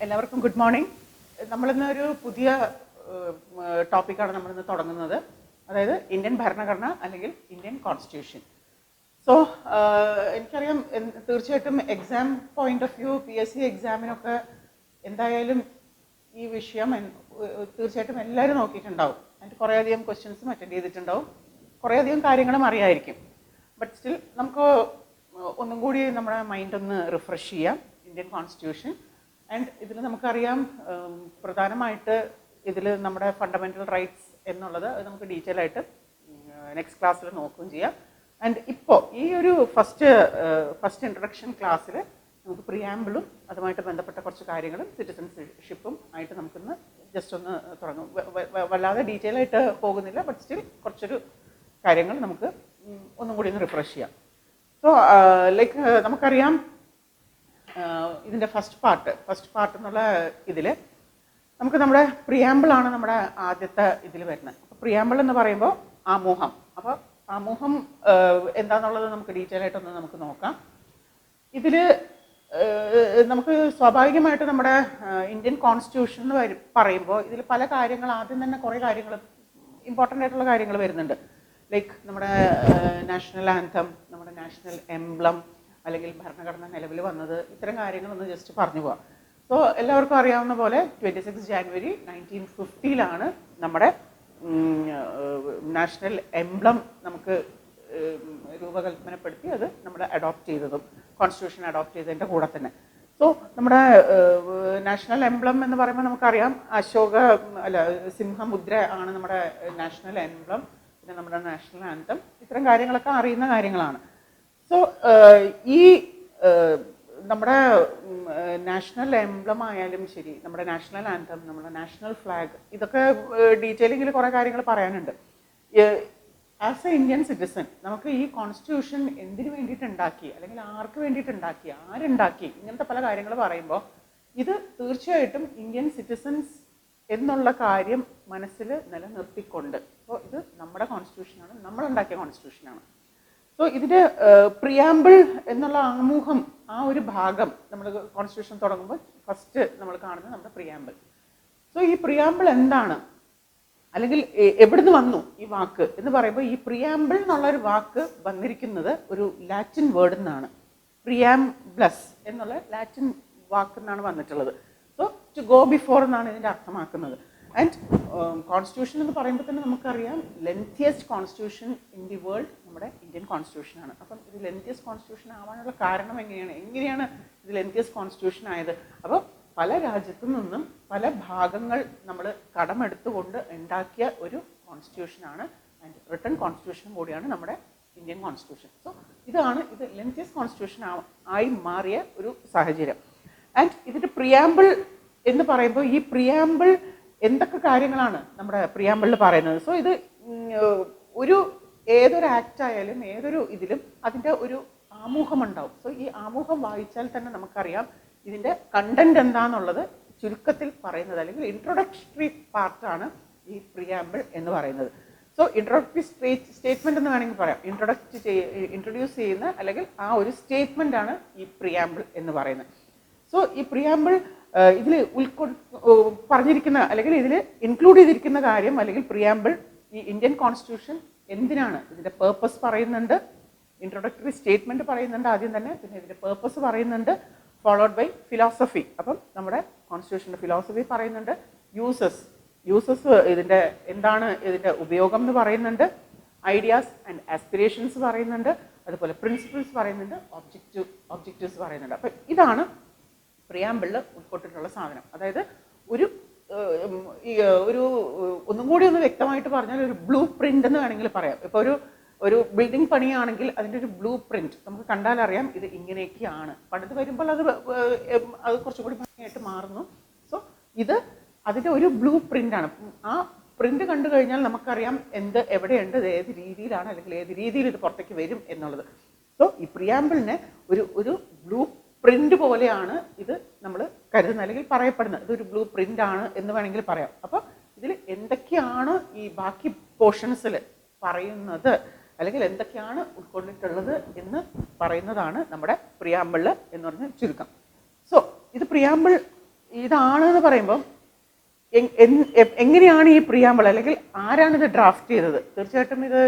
എല്ലാവർക്കും good morning. നമ്മളിന്ന് ഒരു പുതിയ ടോപ്പിക്കാണ് നമ്മളിന്ന് തുടങ്ങുന്നത്. അതായത് ഇന്ത്യൻ ഭരണഘടന അല്ലെങ്കിൽ ഇന്ത്യൻ കോൺസ്റ്റിറ്റ്യൂഷൻ. സോ എനിക്കറിയാം തീർച്ചയായിട്ടും exam point of view PSC എക്സാമിനൊക്കെ എന്തായാലും ഈ വിഷയം തീർച്ചയായിട്ടും എല്ലാവരും നോക്കിയിട്ടുണ്ടാവും. അതിൻ്റെ കുറേയധികം ക്വസ്റ്റ്യൻസും അറ്റൻഡ് ചെയ്തിട്ടുണ്ടാവും, കുറേയധികം കാര്യങ്ങളും അറിയാമായിരിക്കും. ബട്ട് സ്റ്റിൽ നമുക്ക് ഒന്നും കൂടി നമ്മുടെ മൈൻഡ് ഒന്ന് റിഫ്രഷ് ചെയ്യാം ഇന്ത്യൻ കോൺസ്റ്റിറ്റ്യൂഷൻ. ആൻഡ് ഇതിൽ നമുക്കറിയാം പ്രധാനമായിട്ട് ഇതിൽ നമ്മുടെ ഫണ്ടമെൻ്റൽ റൈറ്റ്സ് എന്നുള്ളത് നമുക്ക് ഡീറ്റെയിൽ ആയിട്ട് നെക്സ്റ്റ് ക്ലാസ്സിൽ നോക്കുകയും ചെയ്യാം. ആൻഡ് ഇപ്പോൾ ഈ ഒരു ഫസ്റ്റ് ഇൻട്രൊഡക്ഷൻ ക്ലാസ്സിൽ നമുക്ക് പ്രിയാമ്പിളും അതുമായിട്ട് ബന്ധപ്പെട്ട കുറച്ച് കാര്യങ്ങളും സിറ്റിസൺഷിപ്പും ആയിട്ട് നമുക്കിന്ന് ജസ്റ്റ് ഒന്ന് തുടങ്ങും. വല്ലാതെ ഡീറ്റെയിൽ ആയിട്ട് പോകുന്നില്ല, ബട്ട് സ്റ്റിൽ കുറച്ചൊരു കാര്യങ്ങൾ നമുക്ക് ഒന്നും കൂടി ഒന്ന് റിഫ്രഷ് ചെയ്യാം. സോ ലൈക്ക് നമുക്കറിയാം ഇതിൻ്റെ ഫസ്റ്റ് പാർട്ട് എന്നുള്ള ഇതിൽ നമുക്ക് നമ്മുടെ പ്രിയാമ്പിളാണ് നമ്മുടെ ആദ്യത്തെ ഇതിൽ വരുന്നത്. അപ്പോൾ പ്രിയാമ്പിൾ എന്ന് പറയുമ്പോൾ ആമുഖം. അപ്പോൾ ആമുഖം എന്താണെന്നുള്ളത് നമുക്ക് ഡീറ്റെയിൽ ആയിട്ടൊന്ന് നമുക്ക് നോക്കാം. ഇതിൽ നമുക്ക് സ്വാഭാവികമായിട്ട് നമ്മുടെ ഇന്ത്യൻ കോൺസ്റ്റിറ്റ്യൂഷൻ എന്ന് പറയുമ്പോൾ ഇതിൽ പല കാര്യങ്ങൾ ആദ്യം തന്നെ കുറേ കാര്യങ്ങൾ ഇമ്പോർട്ടൻ്റ് ആയിട്ടുള്ള കാര്യങ്ങൾ വരുന്നുണ്ട്. ലൈക്ക് നമ്മുടെ നാഷണൽ ആന്തം, നമ്മുടെ നാഷണൽ എംബ്ലം, അല്ലെങ്കിൽ ഭരണഘടന നിലവിൽ വന്നത്, ഇത്തരം കാര്യങ്ങളൊന്ന് ജസ്റ്റ് പറഞ്ഞു പോവാം. സോ എല്ലാവർക്കും അറിയാവുന്ന പോലെ 26 ജാനുവരി 1950 നമ്മുടെ നാഷണൽ എംബ്ലം നമുക്ക് രൂപകൽപ്പനപ്പെടുത്തി അത് നമ്മുടെ അഡോപ്റ്റ് ചെയ്തതും കോൺസ്റ്റിറ്റ്യൂഷൻ അഡോപ്റ്റ് ചെയ്തതിൻ്റെ കൂടെ തന്നെ. സോ നമ്മുടെ നാഷണൽ എംബ്ലം എന്ന് പറയുമ്പോൾ നമുക്കറിയാം സിംഹമുദ്ര ആണ് നമ്മുടെ നാഷണൽ എംബ്ലം. പിന്നെ നമ്മുടെ നാഷണൽ ആന്തം, ഇത്തരം കാര്യങ്ങളൊക്കെ അറിയുന്ന കാര്യങ്ങളാണ്. സോ ഈ നമ്മുടെ നാഷണൽ എംബ്ലം ആയാലും ശരി, നമ്മുടെ നാഷണൽ ആന്തം, നമ്മുടെ നാഷണൽ ഫ്ലാഗ്, ഇതൊക്കെ ഡീറ്റെയിലിങ്ങിൽ കുറേ കാര്യങ്ങൾ പറയാനുണ്ട്. ആസ് എ ഇന്ത്യൻ സിറ്റിസൺ നമുക്ക് ഈ കോൺസ്റ്റിറ്റ്യൂഷൻ എന്തിനു വേണ്ടിയിട്ടുണ്ടാക്കി, അല്ലെങ്കിൽ ആർക്ക് വേണ്ടിയിട്ടുണ്ടാക്കി, ആരുണ്ടാക്കി, ഇങ്ങനത്തെ പല കാര്യങ്ങൾ പറയുമ്പോൾ ഇത് തീർച്ചയായിട്ടും ഇന്ത്യൻ സിറ്റിസൺസ് എന്നുള്ള കാര്യം മനസ്സിൽ നിലനിർത്തിക്കൊണ്ട്, അപ്പോൾ ഇത് നമ്മുടെ കോൺസ്റ്റിറ്റ്യൂഷനാണ്, നമ്മളുണ്ടാക്കിയ കോൺസ്റ്റിറ്റ്യൂഷനാണ്. സോ ഇതിൻ്റെ പ്രിയാമ്പിൾ എന്നുള്ള ആമുഖം, ആ ഒരു ഭാഗം നമ്മൾ കോൺസ്റ്റിറ്റ്യൂഷൻ തുടങ്ങുമ്പോൾ ഫസ്റ്റ് നമ്മൾ കാണുന്നത് നമ്മുടെ പ്രിയാമ്പിൾ. സോ ഈ പ്രിയാമ്പിൾ എന്താണ്, അല്ലെങ്കിൽ എവിടുന്ന് വന്നു ഈ വാക്ക് എന്ന് പറയുമ്പോൾ, ഈ പ്രിയാമ്പിൾ എന്നുള്ളൊരു വാക്ക് വന്നിരിക്കുന്നത് ഒരു ലാറ്റിൻ വേർഡിൽ നിന്നാണ്. പ്രിയാംബ്ലസ് എന്നുള്ള ലാറ്റിൻ വാക്ക് എന്നാണ് വന്നിട്ടുള്ളത്. സോ ടു ഗോ ബിഫോർ എന്നാണ് ഇതിൻ്റെ അർത്ഥമാക്കുന്നത്. ആൻഡ് കോൺസ്റ്റിറ്റ്യൂഷൻ എന്ന് പറയുമ്പോൾ തന്നെ നമുക്കറിയാം lengthiest constitution in the world നമ്മുടെ ഇന്ത്യൻ കോൺസ്റ്റിറ്റ്യൂഷനാണ്. അപ്പം ഇത് ലെങ്തിയസ്റ്റ് കോൺസ്റ്റിറ്റ്യൂഷൻ ആവാനുള്ള കാരണം എങ്ങനെയാണ് ഇത് ലെങ്തിയസ്റ്റ് കോൺസ്റ്റിറ്റ്യൂഷൻ ആയത്? അപ്പോൾ പല രാജ്യത്തു നിന്നും പല ഭാഗങ്ങൾ നമ്മൾ കടമെടുത്തുകൊണ്ട് ഉണ്ടാക്കിയ ഒരു കോൺസ്റ്റിറ്റ്യൂഷനാണ്, ആൻഡ് റിട്ടൺ കോൺസ്റ്റിറ്റ്യൂഷൻ കൂടിയാണ് നമ്മുടെ ഇന്ത്യൻ കോൺസ്റ്റിറ്റ്യൂഷൻ. സോ ഇത് ലെങ്തിയസ്റ്റ് കോൺസ്റ്റിറ്റ്യൂഷൻ ആയി മാറിയ ഒരു സാഹചര്യം. ആൻഡ് ഇതിൻ്റെ പ്രിയാമ്പിൾ എന്ന് പറയുമ്പോൾ ഈ പ്രിയാമ്പിൾ എന്തൊക്കെ കാര്യങ്ങളാണ് നമ്മുടെ പ്രിയാമ്പിളിൽ പറയുന്നത്? സോ ഇത് ഏതൊരു ആക്ട് ആയാലും ഏതൊരു ഇതിലും അതിൻ്റെ ഒരു ആമുഖം ഉണ്ടാവും. സോ ഈ ആമുഖം വായിച്ചാൽ തന്നെ നമുക്കറിയാം ഇതിൻ്റെ കണ്ടന്റ് എന്താണെന്നുള്ളത് ചുരുക്കത്തിൽ പറയുന്നത്, അല്ലെങ്കിൽ ഇൻട്രൊഡക്ടറി പാർട്ടാണ് ഈ പ്രിയാമ്പിൾ എന്ന് പറയുന്നത്. സോ ഇൻട്രൊഡക്ടറി സ്റ്റേറ്റ്മെന്റ് എന്ന് വേണമെങ്കിൽ പറയാം. ഇൻട്രൊഡ്യൂസ് ചെയ്യുന്ന അല്ലെങ്കിൽ ആ ഒരു സ്റ്റേറ്റ്മെന്റ് ആണ് ഈ പ്രിയാമ്പിൾ എന്ന് പറയുന്നത്. സോ ഈ പ്രിയാമ്പിൾ ഇതിൽ പറഞ്ഞിരിക്കുന്ന അല്ലെങ്കിൽ ഇതിൽ ഇൻക്ലൂഡ് ചെയ്തിരിക്കുന്ന കാര്യം, അല്ലെങ്കിൽ പ്രിയാമ്പിൾ ഈ ഇന്ത്യൻ കോൺസ്റ്റിറ്റ്യൂഷൻ എന്തിനാണ്, ഇതിൻ്റെ പേർപ്പസ് പറയുന്നുണ്ട്, ഇൻട്രൊഡക്ടറി സ്റ്റേറ്റ്മെന്റ് പറയുന്നുണ്ട് ആദ്യം തന്നെ, പിന്നെ ഇതിൻ്റെ പേർപ്പസ് പറയുന്നുണ്ട്, ഫോളോഡ് ബൈ ഫിലോസഫി. അപ്പം നമ്മുടെ കോൺസ്റ്റിറ്റ്യൂഷൻ്റെ ഫിലോസഫി പറയുന്നുണ്ട്, യൂസസ് ഇതിൻ്റെ എന്താണ് ഇതിൻ്റെ ഉപയോഗം എന്ന് പറയുന്നുണ്ട്, ഐഡിയാസ് ആൻഡ് ആസ്പിറേഷൻസ് പറയുന്നുണ്ട്, അതുപോലെ പ്രിൻസിപ്പിൾസ് പറയുന്നുണ്ട്, ഒബ്ജക്റ്റീവ്സ് പറയുന്നുണ്ട്. അപ്പം ഇതാണ് പ്രിയാമ്പിളിൽ ഉൾപ്പെട്ടിട്ടുള്ള സാധനം. അതായത് ഒന്നും കൂടി ഒന്ന് വ്യക്തമായിട്ട് പറഞ്ഞാൽ ഒരു ബ്ലൂ പ്രിന്റ് എന്ന് വേണമെങ്കിൽ പറയാം. ഇപ്പോൾ ഒരു ബിൽഡിംഗ് പണിയാണെങ്കിൽ അതിൻ്റെ ഒരു ബ്ലൂ പ്രിന്റ് നമുക്ക് കണ്ടാലറിയാം ഇത് ഇങ്ങനെയൊക്കെയാണ്. പണിത് വരുമ്പോൾ അത് കുറച്ചുകൂടി ഭംഗിയായിട്ട് മാറുന്നു. സോ ഇത് അതിൻ്റെ ഒരു ബ്ലൂ പ്രിൻ്റാണ്. ആ പ്രിന്റ് കണ്ടു കഴിഞ്ഞാൽ നമുക്കറിയാം എവിടെയുണ്ട്, ഇത് ഏത് രീതിയിലാണ്, അല്ലെങ്കിൽ ഏത് രീതിയിൽ ഇത് പുറത്തേക്ക് വരും എന്നുള്ളത്. സോ ഈ പ്രിയാമ്പിളിനെ ഒരു ബ്ലൂ പ്രിന്റ് പോലെയാണ് ഇത് നമ്മൾ കരുതുന്നത്, അല്ലെങ്കിൽ പറയപ്പെടുന്നത്. ഇതൊരു ബ്ലൂ പ്രിന്റ് ആണ് എന്ന് വേണമെങ്കിൽ പറയാം. അപ്പോൾ ഇതിൽ എന്തൊക്കെയാണ് ഈ ബാക്കി പോർഷൻസിൽ പറയുന്നത്, അല്ലെങ്കിൽ എന്തൊക്കെയാണ് ഉൾക്കൊണ്ടിട്ടുള്ളത് എന്ന് പറയുന്നതാണ് നമ്മുടെ പ്രിയാമ്പിൾ എന്ന് പറഞ്ഞ ചുരുക്കം. സോ ഇത് പ്രിയാമ്പിൾ ഇതാണ് എന്ന് പറയുമ്പോൾ എങ്ങനെയാണ് ഈ പ്രിയാമ്പിൾ അല്ലെങ്കിൽ ആരാണ് ഇത് ഡ്രാഫ്റ്റ് ചെയ്തത്? തീർച്ചയായിട്ടും ഇത്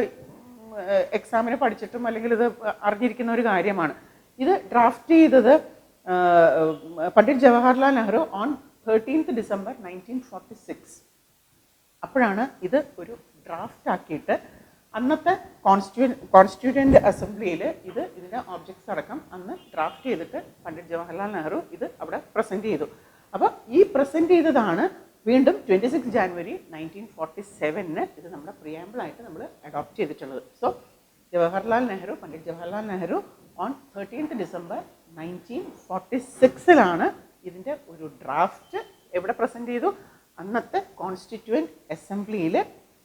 എക്സാമിന് പഠിച്ചിട്ടും അല്ലെങ്കിൽ ഇത് അറിഞ്ഞിരിക്കുന്ന ഒരു കാര്യമാണ്. ഇത് ഡ്രാഫ്റ്റ് ചെയ്തത് Pandit Jawaharlal Nehru on 13th December 1946. അപ്പോഴാണ് ഇത് ഒരു ഡ്രാഫ്റ്റ് ആക്കിയിട്ട് അന്നത്തെ കോൺസ്റ്റിറ്റ്യൂവൻ്റ് അസംബ്ലിയിൽ ഇതിൻ്റെ ഓബ്ജക്ട്സ് അടക്കം അന്ന് ഡ്രാഫ്റ്റ് ചെയ്തിട്ട് പണ്ഡിറ്റ് ജവഹർലാൽ നെഹ്റു ഇത് അവിടെ പ്രസൻറ്റ് ചെയ്തു. അപ്പോൾ ഈ പ്രസൻറ്റ് ചെയ്തതാണ് വീണ്ടും 26 January 1947 ഇത് നമ്മുടെ പ്രിയാമ്പിളായിട്ട് നമ്മൾ അഡോപ്റ്റ് ചെയ്തിട്ടുള്ളത്. So Pandit Jawaharlal Nehru on 13th December 1946 ഇതിൻ്റെ ഒരു ഡ്രാഫ്റ്റ് എവിടെ പ്രസൻറ്റ് ചെയ്തു? അന്നത്തെ കോൺസ്റ്റിറ്റ്യൂവൻ്റ് അസംബ്ലിയിൽ.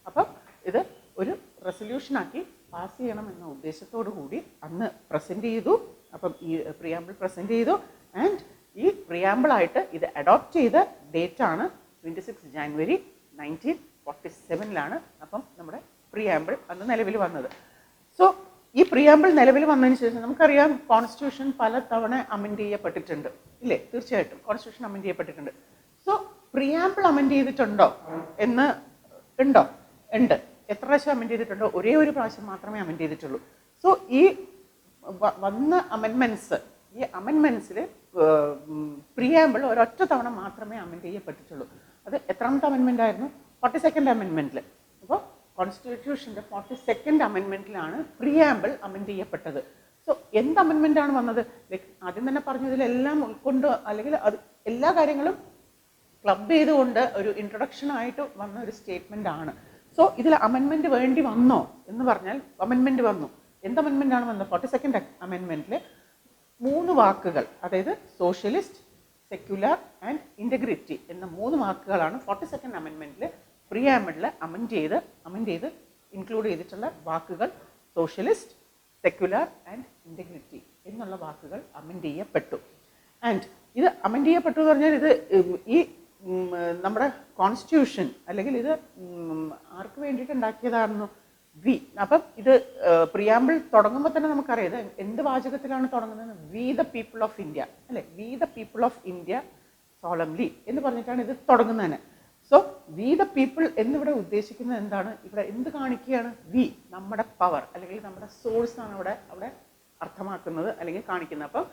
അപ്പം ഇത് ഒരു റെസൊല്യൂഷനാക്കി പാസ് ചെയ്യണം എന്ന ഉദ്ദേശത്തോടു കൂടി അന്ന് പ്രസൻറ്റ് ചെയ്തു. അപ്പം ഈ പ്രിയാമ്പിൾ പ്രസൻറ്റ് ചെയ്തു. ആൻഡ് ഈ പ്രിയാമ്പിളായിട്ട് ഇത് അഡോപ്റ്റ് ചെയ്ത ഡേറ്റാണ് 26 January 1947. അപ്പം നമ്മുടെ പ്രിയാമ്പിൾ അന്ന് നിലവിൽ വന്നത്. സോ ഈ പ്രിയാമ്പിൾ നിലവിൽ വന്നതിന് ശേഷം നമുക്കറിയാം കോൺസ്റ്റിറ്റ്യൂഷൻ പല തവണ അമെൻഡ് ചെയ്യപ്പെട്ടിട്ടുണ്ട്, ഇല്ലേ? തീർച്ചയായിട്ടും കോൺസ്റ്റിറ്റ്യൂഷൻ അമെൻഡ് ചെയ്യപ്പെട്ടിട്ടുണ്ട്. സോ പ്രിയാമ്പിൾ അമെൻഡ് ചെയ്തിട്ടുണ്ടോ എന്ന് ഉണ്ടോ? ഉണ്ട്. എത്ര പ്രാവശ്യം അമെൻഡ് ചെയ്തിട്ടുണ്ടോ? ഒരേ ഒരു പ്രാവശ്യം മാത്രമേ അമെൻഡ് ചെയ്തിട്ടുള്ളൂ. സോ ഈ വന്ന ഈ അമെൻമെൻറ്റ്സിൽ പ്രിയാമ്പിൾ ഒരൊറ്റ തവണ മാത്രമേ അമെൻഡ് ചെയ്യപ്പെട്ടിട്ടുള്ളൂ. അത് എത്രാമത്തെ അമെൻമെൻ്റ് ആയിരുന്നു? 42nd അമെൻമെൻറ്റിൽ. അപ്പോൾ കോൺസ്റ്റിറ്റ്യൂഷൻ്റെ 42nd അമെൻമെൻറ്റിലാണ് പ്രിയാമ്പിൾ അമെൻഡ് ചെയ്യപ്പെട്ടത്. സോ എന്ത് അമെൻമെൻ്റാണ് വന്നത്? ലൈക്ക് ആദ്യം തന്നെ പറഞ്ഞതിലെല്ലാം ഉൾക്കൊണ്ട് അല്ലെങ്കിൽ അത് എല്ലാ കാര്യങ്ങളും ക്ലബ് ചെയ്തുകൊണ്ട് ഒരു ഇൻട്രൊഡക്ഷനായിട്ട് വന്ന ഒരു സ്റ്റേറ്റ്മെൻ്റ് ആണ്. സോ ഇതിൽ അമെൻമെൻറ്റ് വേണ്ടി വന്നോ എന്ന് പറഞ്ഞാൽ അമെൻമെൻറ്റ് വന്നു. എന്ത് അമെൻമെൻ്റാണ് വന്നത്? 42nd അമെൻമെൻറ്റിൽ 3 വാക്കുകൾ, അതായത് സോഷ്യലിസ്റ്റ്, സെക്യുലർ ആൻഡ് ഇൻറ്റഗ്രിറ്റി എന്ന 3 വാക്കുകളാണ് 42nd അമെൻമെൻറ്റിൽ പ്രിയാമ്പിളിൽ അമെൻഡ് ചെയ്ത് ഇൻക്ലൂഡ് ചെയ്തിട്ടുള്ള വാക്കുകൾ. സോഷ്യലിസ്റ്റ്, സെക്യുലർ ആൻഡ് ഇൻറ്റഗ്രിറ്റി എന്നുള്ള വാക്കുകൾ അമെൻഡ് ചെയ്യപ്പെട്ടു. ആൻഡ് ഇത് അമെൻഡ് ചെയ്യപ്പെട്ടു എന്ന് പറഞ്ഞാൽ ഇത് ഈ നമ്മുടെ കോൺസ്റ്റിറ്റ്യൂഷൻ അല്ലെങ്കിൽ ഇത് ആർക്ക് വേണ്ടിയിട്ട് ഉണ്ടാക്കിയതാണെന്നു അപ്പം ഇത് പ്രിയാമ്പിൾ തുടങ്ങുമ്പോൾ തന്നെ നമുക്കറിയാം ഇത് എന്ത് വാചകത്തിലാണ് തുടങ്ങുന്നത്? We the people of India, അല്ലേ? We the people of India solemnly എന്ന് പറഞ്ഞിട്ടാണ് ഇത് തുടങ്ങുന്നത് തന്നെ. സോ വി ദ പീപ്പിൾ എന്നിവിടെ ഉദ്ദേശിക്കുന്നത് എന്താണ്? ഇവിടെ എന്ത് കാണിക്കുകയാണ്? വി, നമ്മുടെ പവർ അല്ലെങ്കിൽ നമ്മുടെ സോഴ്സ് ആണ് അവിടെ അർത്ഥമാക്കുന്നത് അല്ലെങ്കിൽ കാണിക്കുന്നത്. അപ്പം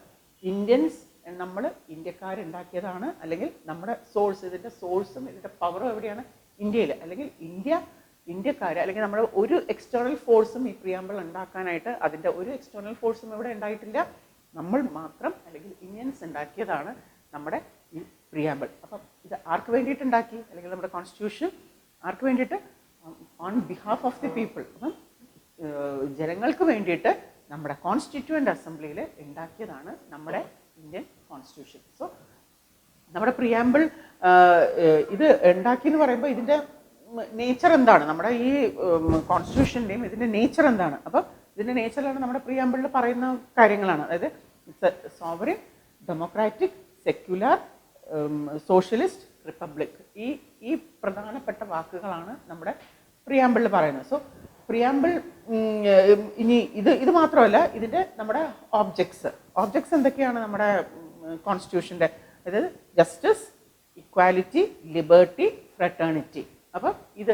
ഇന്ത്യൻസ്, നമ്മൾ ഇന്ത്യക്കാരുണ്ടാക്കിയതാണ് അല്ലെങ്കിൽ നമ്മുടെ സോഴ്സ്, ഇതിൻ്റെ സോഴ്സും ഇതിൻ്റെ പവറും എവിടെയാണ്? ഇന്ത്യയിൽ. അല്ലെങ്കിൽ ഇന്ത്യക്കാർ അല്ലെങ്കിൽ നമ്മുടെ ഒരു എക്സ്റ്റേണൽ ഫോഴ്സും ഈ പ്രിയാമ്പിൾ ഉണ്ടാക്കാനായിട്ട് അതിൻ്റെ ഒരു എക്സ്റ്റേണൽ ഫോഴ്സും ഇവിടെ ഉണ്ടായിട്ടില്ല. നമ്മൾ മാത്രം അല്ലെങ്കിൽ ഇന്ത്യൻസ് ഉണ്ടാക്കിയതാണ് നമ്മുടെ ഈ പ്രിയാമ്പിൾ. അപ്പം ഇത് ആർക്ക് വേണ്ടിയിട്ടുണ്ടാക്കി? അല്ലെങ്കിൽ നമ്മുടെ കോൺസ്റ്റിറ്റ്യൂഷൻ ആർക്ക് വേണ്ടിയിട്ട്? On behalf of the people. അപ്പം ജനങ്ങൾക്ക് വേണ്ടിയിട്ട് നമ്മുടെ കോൺസ്റ്റിറ്റ്യൂവൻ്റ് അസംബ്ലിയിൽ ഉണ്ടാക്കിയതാണ് നമ്മുടെ ഇന്ത്യൻ കോൺസ്റ്റിറ്റ്യൂഷൻ. സോ നമ്മുടെ പ്രിയാമ്പിൾ ഇത് ഉണ്ടാക്കി എന്ന് പറയുമ്പോൾ ഇതിൻ്റെ നേച്ചർ എന്താണ്? നമ്മുടെ ഈ കോൺസ്റ്റിറ്റ്യൂഷൻ്റെയും ഇതിൻ്റെ നേച്ചർ എന്താണ്? അപ്പം ഇതിൻ്റെ നേച്ചറിലാണ് നമ്മുടെ പ്രിയാമ്പിളിൽ പറയുന്ന കാര്യങ്ങളാണ്. അതായത് it's sovereign, democratic, secular, socialist, republic. ഈ പ്രധാനപ്പെട്ട വാക്കുകളാണ് നമ്മുടെ പ്രിയാമ്പിളിൽ പറയുന്നത്. സോ പ്രിയാമ്പിൾ ഇനി ഇത് മാത്രമല്ല, ഇതിൻ്റെ നമ്മുടെ ഓബ്ജക്ട്സ് എന്തൊക്കെയാണ് നമ്മുടെ കോൺസ്റ്റിറ്റ്യൂഷൻ്റെ? അതായത് ജസ്റ്റിസ്, ഇക്വാലിറ്റി, ലിബർട്ടി, ഫ്രട്ടേണിറ്റി. അപ്പം ഇത്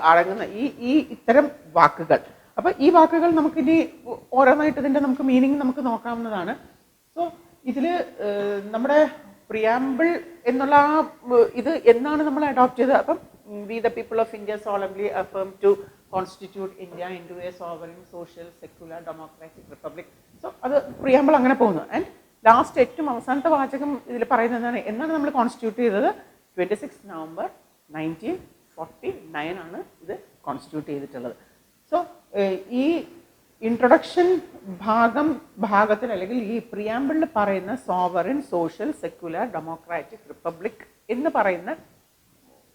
അടങ്ങുന്ന ഈ ഇത്തരം വാക്കുകൾ. അപ്പം ഈ വാക്കുകൾ നമുക്കിനി ഓരോന്നായിട്ട് ഇതിൻ്റെ നമുക്ക് മീനിങ് നമുക്ക് നോക്കാവുന്നതാണ്. സോ ഇതിൽ നമ്മുടെ പ്രിയാമ്പിൾ എന്നുള്ള ഇത് എന്നാണ് നമ്മൾ അഡോപ്റ്റ് ചെയ്തത്? അപ്പം we the people of India solemnly affirm to constitute India into a sovereign, social, secular, democratic republic. So അത് പ്രിയാമ്പിൾ അങ്ങനെ പോകുന്നു. ആൻഡ് ലാസ്റ്റ് ഏറ്റവും അവസാനത്തെ വാചകം ഇതിൽ പറയുന്നത് എന്നാണ് നമ്മൾ കോൺസ്റ്റിറ്റ്യൂട്ട് ചെയ്തത്? 26 November 1949 ആണ് ഇത് കോൺസ്റ്റിറ്റ്യൂട്ട് ചെയ്തിട്ടുള്ളത്. സോ ഈ ഇൻട്രൊഡക്ഷൻ ഭാഗത്തിൽ അല്ലെങ്കിൽ ഈ പ്രിയാമ്പിളിൽ പറയുന്ന sovereign, social, secular, democratic, republic എന്ന് പറയുന്ന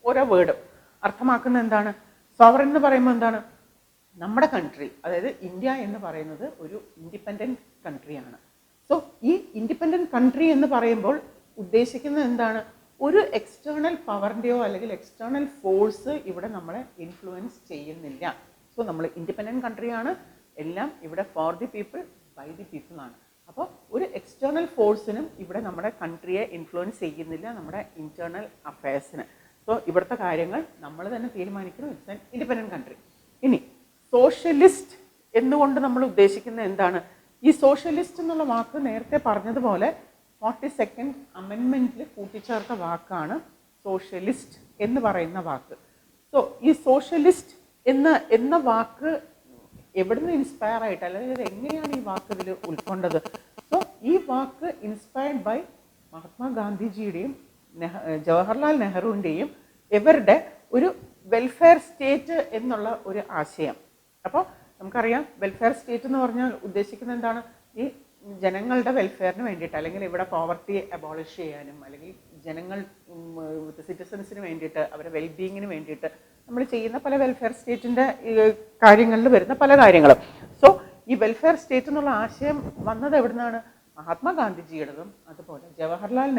ഓരോ വേർഡും അർത്ഥമാക്കുന്നത് എന്താണ്? സോവറിൻ എന്ന് പറയുമ്പോൾ എന്താണ്? നമ്മുടെ കൺട്രി, അതായത് ഇന്ത്യ എന്ന് പറയുന്നത് ഒരു ഇൻഡിപെൻഡൻറ്റ് കൺട്രിയാണ്. സോ ഈ ഇൻഡിപെൻഡൻറ്റ് കൺട്രി എന്ന് പറയുമ്പോൾ ഉദ്ദേശിക്കുന്നത് എന്താണ്? ഒരു എക്സ്റ്റേണൽ പവറിൻ്റെയോ അല്ലെങ്കിൽ എക്സ്റ്റേണൽ ഫോഴ്സ് ഇവിടെ നമ്മളെ ഇൻഫ്ലുവൻസ് ചെയ്യുന്നില്ല. സോ നമ്മൾ ഇൻഡിപെൻഡൻറ്റ് കൺട്രിയാണ്. എല്ലാം ഇവിടെ for the people, by the people ആണ്. അപ്പോൾ ഒരു എക്സ്റ്റേണൽ ഫോഴ്സിനും ഇവിടെ നമ്മുടെ കൺട്രിയെ ഇൻഫ്ലുവൻസ് ചെയ്യുന്നില്ല, നമ്മുടെ ഇൻറ്റേർണൽ അഫയേഴ്സിന്. സോ ഇവിടുത്തെ കാര്യങ്ങൾ നമ്മൾ തന്നെ തീരുമാനിക്കണം. It's an independent country. ഇനി സോഷ്യലിസ്റ്റ് എന്നുകൊണ്ട് നമ്മൾ ഉദ്ദേശിക്കുന്നത് എന്താണ്? ഈ സോഷ്യലിസ്റ്റ് എന്നുള്ള വാക്ക് നേരത്തെ പറഞ്ഞതുപോലെ 42nd അമെൻമെൻറ്റിൽ കൂട്ടിച്ചേർത്ത വാക്കാണ് സോഷ്യലിസ്റ്റ് എന്ന് പറയുന്ന വാക്ക്. സോ ഈ സോഷ്യലിസ്റ്റ് എന്ന വാക്ക് എവിടുന്ന് ഇൻസ്പയർ ആയിട്ട്, അല്ലെങ്കിൽ എങ്ങനെയാണ് ഈ വാക്ക് ഇതിൽ ഉൾക്കൊണ്ടത്? സോ ഈ വാക്ക് ഇൻസ്പയർഡ് ബൈ മഹാത്മാഗാന്ധിജിയുടെയും ജവഹർലാൽ നെഹ്റുവിൻ്റെയും ഇവരുടെ ഒരു വെൽഫെയർ സ്റ്റേറ്റ് എന്നുള്ള ഒരു ആശയം. അപ്പോൾ നമുക്കറിയാം വെൽഫെയർ സ്റ്റേറ്റ് എന്ന് പറഞ്ഞാൽ ഉദ്ദേശിക്കുന്നത് എന്താണ്? ഈ ജനങ്ങളുടെ വെൽഫെയറിന് വേണ്ടിയിട്ട്, അല്ലെങ്കിൽ ഇവിടെ പോവർട്ടി അബോളിഷ് ചെയ്യാനും, അല്ലെങ്കിൽ ജനങ്ങൾ സിറ്റിസൺസിന് വേണ്ടിയിട്ട് അവരുടെ വെൽബീയിങ്ങിന് വേണ്ടിയിട്ട് നമ്മൾ ചെയ്യുന്ന പല വെൽഫെയർ സ്റ്റേറ്റിൻ്റെ കാര്യങ്ങളിൽ വരുന്ന പല കാര്യങ്ങളും. സോ ഈ വെൽഫെയർ സ്റ്റേറ്റ് എന്നുള്ള ആശയം വന്നത് എവിടെ നിന്നാണ്? മഹാത്മാഗാന്ധിജിയുടേതും അതുപോലെ ജവഹർലാൽ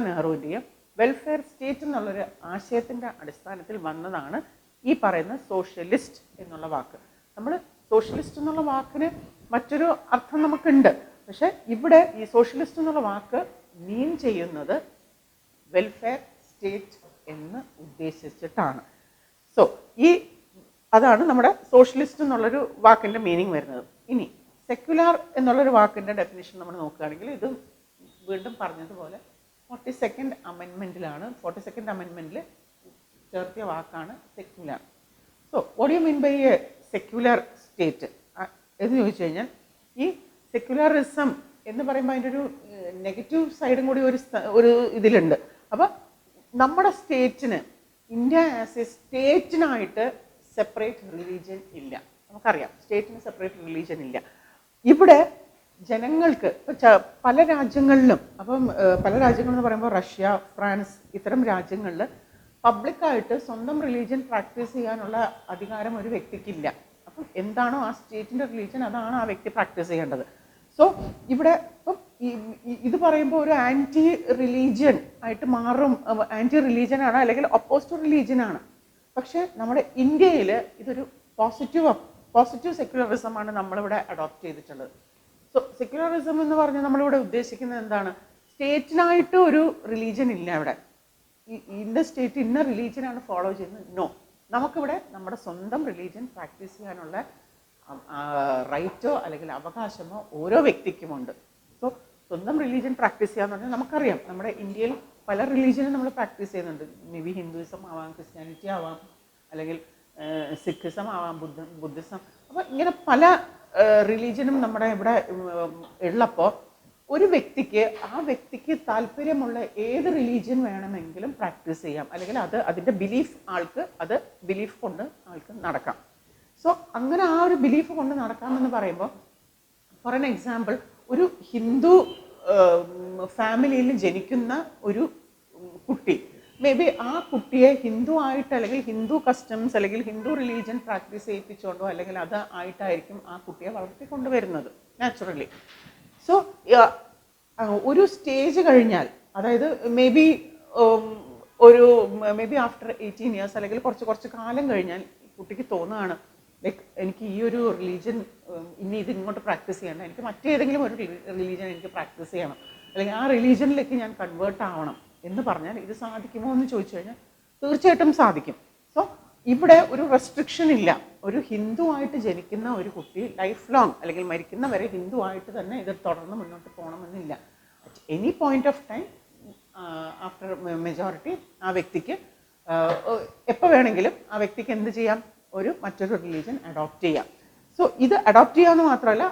നെഹ്റുവിൻ്റെയും വെൽഫെയർ സ്റ്റേറ്റ് എന്നുള്ളൊരു ആശയത്തിൻ്റെ അടിസ്ഥാനത്തിൽ വന്നതാണ് ഈ പറയുന്ന സോഷ്യലിസ്റ്റ് എന്നുള്ള വാക്ക്. നമ്മൾ സോഷ്യലിസ്റ്റ് എന്നുള്ള വാക്കിന് മറ്റൊരു അർത്ഥം നമുക്കുണ്ട്, പക്ഷേ ഇവിടെ ഈ സോഷ്യലിസ്റ്റ് എന്നുള്ള വാക്ക് മീൻ ചെയ്യുന്നത് വെൽഫെയർ സ്റ്റേറ്റ് എന്ന് ഉദ്ദേശിച്ചിട്ടാണ്. സോ അതാണ് നമ്മുടെ സോഷ്യലിസ്റ്റ് എന്നുള്ളൊരു വാക്കിൻ്റെ മീനിങ് വരുന്നത്. ഇനി സെക്യുലാർ എന്നുള്ളൊരു വാക്കിൻ്റെ ഡെഫിനിഷൻ നമ്മൾ നോക്കുകയാണെങ്കിൽ ഇത് വീണ്ടും പറഞ്ഞതുപോലെ 42nd അമെൻമെൻറ്റിലാണ്. 42nd അമെൻമെൻറ്റിൽ ചേർത്തിയ വാക്കാണ് secular. So what you mean by a secular state എന്ന് ചോദിച്ചു കഴിഞ്ഞാൽ, ഈ സെക്യുലറിസം എന്ന് പറയുമ്പോൾ അതിൻ്റെ ഒരു നെഗറ്റീവ് സൈഡും കൂടി ഒരു ഇതിലുണ്ട്. അപ്പോൾ നമ്മുടെ സ്റ്റേറ്റിന്, ഇന്ത്യ ആസ് എ സ്റ്റേറ്റിനായിട്ട് സെപ്പറേറ്റ് റിലീജിയൻ ഇല്ല. നമുക്കറിയാം സ്റ്റേറ്റിന് സെപ്പറേറ്റ് റിലീജിയൻ ഇല്ല. ഇവിടെ ജനങ്ങൾക്ക് പല രാജ്യങ്ങളിലും, അപ്പം പല രാജ്യങ്ങളെന്ന് പറയുമ്പോൾ റഷ്യ, ഫ്രാൻസ്, ഇത്തരം രാജ്യങ്ങളിൽ പബ്ലിക്കായിട്ട് സ്വന്തം റിലീജിയൻ പ്രാക്ടീസ് ചെയ്യാനുള്ള അധികാരം ഒരു വ്യക്തിക്കില്ല. അപ്പം എന്താണോ ആ സ്റ്റേറ്റിൻ്റെ റിലീജിയൻ അതാണ് ആ വ്യക്തി പ്രാക്ടീസ് ചെയ്യേണ്ടത്. സോ ഇവിടെ ഇപ്പം ഇത് പറയുമ്പോൾ ഒരു ആൻറ്റി റിലീജിയൻ ആയിട്ട് മാറും, ആൻറ്റി റിലീജിയനാണ് അല്ലെങ്കിൽ ഒപ്പോസിറ്റ് റിലീജിയനാണ്. പക്ഷേ നമ്മുടെ ഇന്ത്യയിൽ ഇതൊരു പോസിറ്റീവ് സെക്യുലറിസമാണ് നമ്മളിവിടെ അഡോപ്റ്റ് ചെയ്തിട്ടുള്ളത്. സോ സെക്യുലറിസം എന്ന് പറഞ്ഞാൽ നമ്മളിവിടെ ഉദ്ദേശിക്കുന്നത് എന്താണ്? സ്റ്റേറ്റിനായിട്ട് ഒരു റിലീജിയൻ ഇല്ല ഇവിടെ. ഇന്ന സ്റ്റേറ്റ് ഇന്ന റിലീജിയനാണ് ഫോളോ ചെയ്യുന്നത്. നോ, നമുക്കിവിടെ നമ്മുടെ സ്വന്തം റിലീജിയൻ പ്രാക്ടീസ് ചെയ്യാനുള്ള റൈറ്റോ അല്ലെങ്കിൽ അവകാശമോ ഓരോ വ്യക്തിക്കുമുണ്ട്. സോ സ്വന്തം റിലീജിയൻ പ്രാക്ടീസ് ചെയ്യാന്ന് പറഞ്ഞാൽ നമുക്കറിയാം നമ്മുടെ ഇന്ത്യയിൽ പല റിലീജിയനും നമ്മൾ പ്രാക്ടീസ് ചെയ്യുന്നുണ്ട്. മേ ബി ഹിന്ദുയിസം ആവാം, ക്രിസ്ത്യാനിറ്റി ആവാം, അല്ലെങ്കിൽ സിഖിസം ആവാം, ബുദ്ധിസം. അപ്പോൾ ഇങ്ങനെ പല റിലീജിയനും നമ്മുടെ ഇവിടെ ഉള്ളപ്പോൾ ഒരു വ്യക്തിക്ക് ആ വ്യക്തിക്ക് താല്പര്യമുള്ള ഏത് റിലീജിയൻ വേണമെങ്കിലും പ്രാക്ടീസ് ചെയ്യാം, അല്ലെങ്കിൽ അതിൻ്റെ ബിലീഫ് കൊണ്ട് ആൾക്ക് നടക്കാം. സോ അങ്ങനെ ആ ഒരു ബിലീഫ് കൊണ്ട് നടക്കാമെന്ന് പറയുമ്പോൾ, ഫോർ എൻ എക്സാമ്പിൾ, ഒരു ഹിന്ദു ഫാമിലിയിൽ ജനിക്കുന്ന ഒരു കുട്ടി, മേ ബി ആ കുട്ടിയെ ഹിന്ദു ആയിട്ട് അല്ലെങ്കിൽ ഹിന്ദു കസ്റ്റംസ് അല്ലെങ്കിൽ ഹിന്ദു റിലീജിയൻ പ്രാക്ടീസ് ചെയ്യിപ്പിച്ചുകൊണ്ടോ അല്ലെങ്കിൽ അത് ആയിട്ടായിരിക്കും ആ കുട്ടിയെ വളർത്തിക്കൊണ്ടുവരുന്നത് നാച്ചുറലി. സോ ഒരു സ്റ്റേജ് കഴിഞ്ഞാൽ, അതായത് മേ ബി ആഫ്റ്റർ 18 years അല്ലെങ്കിൽ കുറച്ച് കാലം കഴിഞ്ഞാൽ കുട്ടിക്ക് തോന്നുകയാണ് ലൈക്ക് എനിക്ക് ഈ ഒരു റിലീജിയൻ ഇനി ഇതിങ്ങോട്ട് പ്രാക്ടീസ് ചെയ്യണം, എനിക്ക് മറ്റേതെങ്കിലും ഒരു റിലീജിയൻ എനിക്ക് പ്രാക്ടീസ് ചെയ്യണം, അല്ലെങ്കിൽ ആ റിലീജിയനിലേക്ക് ഞാൻ കൺവേർട്ട് ആവണം എന്ന് പറഞ്ഞാൽ ഇത് സാധിക്കുമോ എന്ന് ചോദിച്ചു കഴിഞ്ഞാൽ തീർച്ചയായിട്ടും സാധിക്കും. സോ ഇവിടെ ഒരു റെസ്ട്രിക്ഷൻ ഇല്ല. ഒരു ഹിന്ദു ആയിട്ട് ജനിക്കുന്ന ഒരു കുട്ടി ലൈഫ് ലോങ് അല്ലെങ്കിൽ മരിക്കുന്ന വരെ ഹിന്ദു ആയിട്ട് തന്നെ ഇത് തുടർന്ന് മുന്നോട്ട് പോകണമെന്നില്ല. At any point of time after majority ആ വ്യക്തിക്ക് എപ്പോൾ വേണമെങ്കിലും ആ വ്യക്തിക്ക് എന്ത് ചെയ്യാം? മറ്റൊരു റിലീജിയൻ അഡോപ്റ്റ് ചെയ്യാം. സോ ഇത് അഡോപ്റ്റ് ചെയ്യാമെന്ന് മാത്രമല്ല,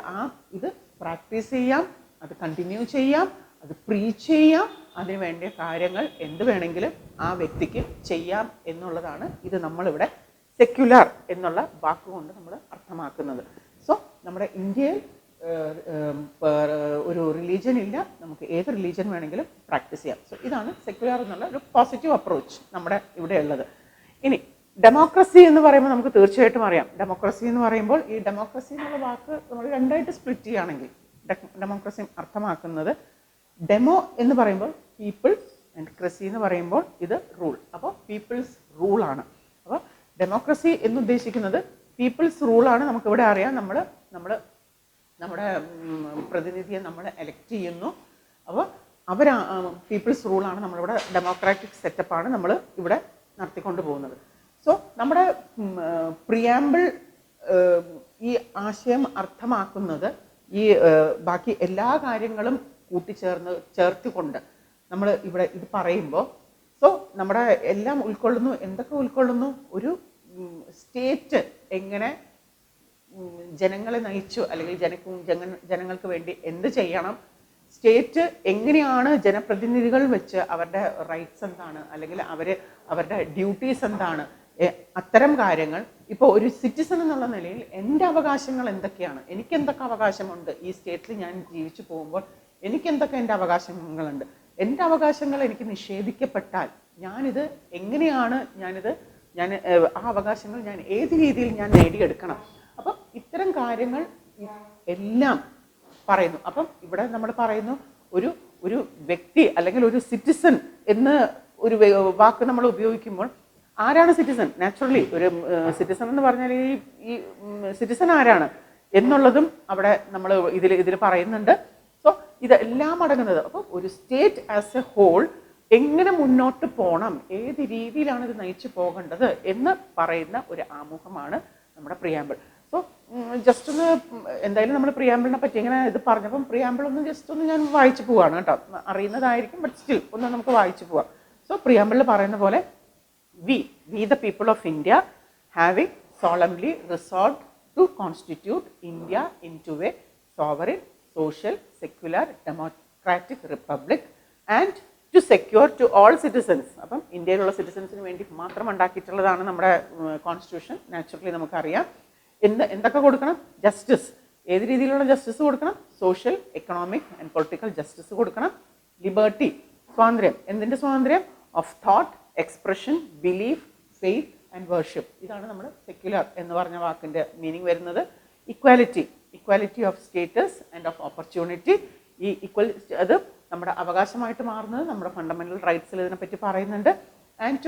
ഇത് പ്രാക്ടീസ് ചെയ്യാം, അത് കണ്ടിന്യൂ ചെയ്യാം, അത് പ്രീച്ച് ചെയ്യാം, അതിന് വേണ്ടിയ കാര്യങ്ങൾ എന്ത് വേണമെങ്കിലും ആ വ്യക്തിക്ക് ചെയ്യാം എന്നുള്ളതാണ് ഇത് നമ്മളിവിടെ സെക്യുലർ എന്നുള്ള വാക്കുകൊണ്ട് നമ്മൾ അർത്ഥമാക്കുന്നത്. സോ നമ്മുടെ ഇന്ത്യയിൽ ഒരു റിലീജിയൻ ഇല്ല, നമുക്ക് ഏത് റിലീജിയൻ വേണമെങ്കിലും പ്രാക്ടീസ് ചെയ്യാം. സോ ഇതാണ് സെക്യുലർ എന്നുള്ള ഒരു പോസിറ്റീവ് അപ്രോച്ച് നമ്മുടെ ഇവിടെ ഉള്ളത്. ഇനി ഡെമോക്രസി എന്ന് പറയുമ്പോൾ നമുക്ക് തീർച്ചയായിട്ടും അറിയാം, ഡെമോക്രസി എന്ന് പറയുമ്പോൾ ഈ ഡെമോക്രസി എന്നുള്ള വാക്ക് നമ്മൾ രണ്ടായിട്ട് സ്പ്ലിറ്റ് ചെയ്യുകയാണെങ്കിൽ ഡെമോക്രസി അർത്ഥമാക്കുന്നത് ഡെമോ എന്ന് പറയുമ്പോൾ പീപ്പിൾ ആൻഡ് ക്രസി എന്ന് പറയുമ്പോൾ ഇത് റൂൾ. അപ്പോൾ പീപ്പിൾസ് റൂളാണ്. അപ്പോൾ ഡെമോക്രസി എന്നുദ്ദേശിക്കുന്നത് പീപ്പിൾസ് റൂളാണ്. നമുക്കിവിടെ അറിയാം, നമ്മൾ നമ്മുടെ പ്രതിനിധിയെ നമ്മൾ എലക്ട് ചെയ്യുന്നു. അപ്പോൾ അവർ പീപ്പിൾസ് റൂളാണ് നമ്മളിവിടെ, ഡെമോക്രാറ്റിക് സെറ്റപ്പാണ് നമ്മൾ ഇവിടെ നടത്തിക്കൊണ്ട് പോകുന്നത്. സോ നമ്മുടെ പ്രിയാമ്പിൾ ഈ ആശയം അർത്ഥമാക്കുന്നത് ഈ ബാക്കി എല്ലാ കാര്യങ്ങളും ചേർത്തുകൊണ്ട് നമ്മൾ ഇവിടെ ഇത് പറയുമ്പോൾ, സോ നമ്മുടെ എല്ലാം ഉൾക്കൊള്ളുന്നു. എന്തൊക്കെ ഉൾക്കൊള്ളുന്നു? ഒരു സ്റ്റേറ്റ് എങ്ങനെ ജനങ്ങളെ നയിച്ചു, അല്ലെങ്കിൽ ജനങ്ങൾക്ക് വേണ്ടി എന്ത് ചെയ്യണം, സ്റ്റേറ്റ് എങ്ങനെയാണ് ജനപ്രതിനിധികൾ വെച്ച് അവരുടെ റൈറ്റ്സ് എന്താണ്, അല്ലെങ്കിൽ അവരുടെ ഡ്യൂട്ടീസ് എന്താണ്, അത്തരം കാര്യങ്ങൾ. ഇപ്പോൾ ഒരു സിറ്റിസൺ എന്നുള്ള നിലയിൽ എൻ്റെ അവകാശങ്ങൾ എന്തൊക്കെയാണ്, എനിക്ക് എന്തൊക്കെ അവകാശമുണ്ട്, ഈ സ്റ്റേറ്റിൽ ഞാൻ ജീവിച്ചു പോകുമ്പോൾ എനിക്ക് എന്തൊക്കെ എൻ്റെ അവകാശങ്ങളുണ്ട്, എൻ്റെ അവകാശങ്ങൾ എനിക്ക് നിഷേധിക്കപ്പെട്ടാൽ ഞാനിത് എങ്ങനെയാണ് ഞാൻ ആ അവകാശങ്ങൾ ഞാൻ ഏത് രീതിയിൽ ഞാൻ നേടിയെടുക്കണം. അപ്പം ഇത്തരം കാര്യങ്ങൾ എല്ലാം പറയുന്നു. അപ്പം ഇവിടെ നമ്മൾ പറയുന്നു ഒരു വ്യക്തി അല്ലെങ്കിൽ ഒരു സിറ്റിസൺ എന്ന് ഒരു വാക്ക് നമ്മൾ ഉപയോഗിക്കുമ്പോൾ ആരാണ് സിറ്റിസൺ? നാച്ചുറലി ഒരു സിറ്റിസൺ എന്ന് പറഞ്ഞാൽ ഈ സിറ്റിസൺ ആരാണ് എന്നുള്ളതും അവിടെ നമ്മൾ ഇതിൽ പറയുന്നുണ്ട്. സോ ഇതെല്ലാം അടങ്ങുന്നത്. അപ്പോൾ ഒരു സ്റ്റേറ്റ് ആസ് എ ഹോൾ എങ്ങനെ മുന്നോട്ട് പോകണം, ഏത് രീതിയിലാണ് ഇത് നയിച്ചു പോകേണ്ടത് എന്ന് പറയുന്ന ഒരു ആമുഖമാണ് നമ്മുടെ പ്രിയാമ്പിൾ. സോ ജസ്റ്റ് ഒന്ന് എന്തായാലും നമ്മൾ പ്രിയാമ്പിളിനെ പറ്റി ഇങ്ങനെ ഇത് പറഞ്ഞപ്പം പ്രിയാമ്പിൾ ഒന്ന് ജസ്റ്റ് ഒന്ന് ഞാൻ വായിച്ചു പോവാണ് കേട്ടോ. അറിയുന്നതായിരിക്കും, ബട്ട് സ്റ്റിൽ ഒന്ന് നമുക്ക് വായിച്ചു പോവാം. സോ പ്രിയാമ്പിളിൽ പറയുന്ന പോലെ, we the people of India, having solemnly resolved to constitute India into a sovereign, social, secular, democratic republic and to secure to all citizens. അപ്പം ഇന്ത്യയിലുള്ള സിറ്റിസൻസിന് വേണ്ടി മാത്രം ഉണ്ടാക്കിയിട്ടുള്ളതാണ് നമ്മുടെ കോൺസ്റ്റിറ്റ്യൂഷൻ. നാച്ചുറലി നമുക്കറിയാം എന്തൊക്കെ കൊടുക്കണം. ജസ്റ്റിസ്, ഏത് രീതിയിലുള്ള ജസ്റ്റിസ് കൊടുക്കണം? Social, economic and political justice കൊടുക്കണം. ലിബർട്ടി, സ്വാതന്ത്ര്യം. എന്തിൻ്റെ സ്വാതന്ത്ര്യം? Of thought, expression, belief, faith and worship. ഇതാണ് നമ്മൾ സെക്യുലർ എന്ന് പറഞ്ഞ വാക്കിൻ്റെ മീനിങ് വരുന്നത്. Equality of status and of opportunity. ഈ അത് നമ്മുടെ അവകാശമായിട്ട് മാറുന്നത് നമ്മുടെ ഫണ്ടമെൻ്റൽ റൈറ്റ്സിൽ ഇതിനെപ്പറ്റി പറയുന്നുണ്ട്. And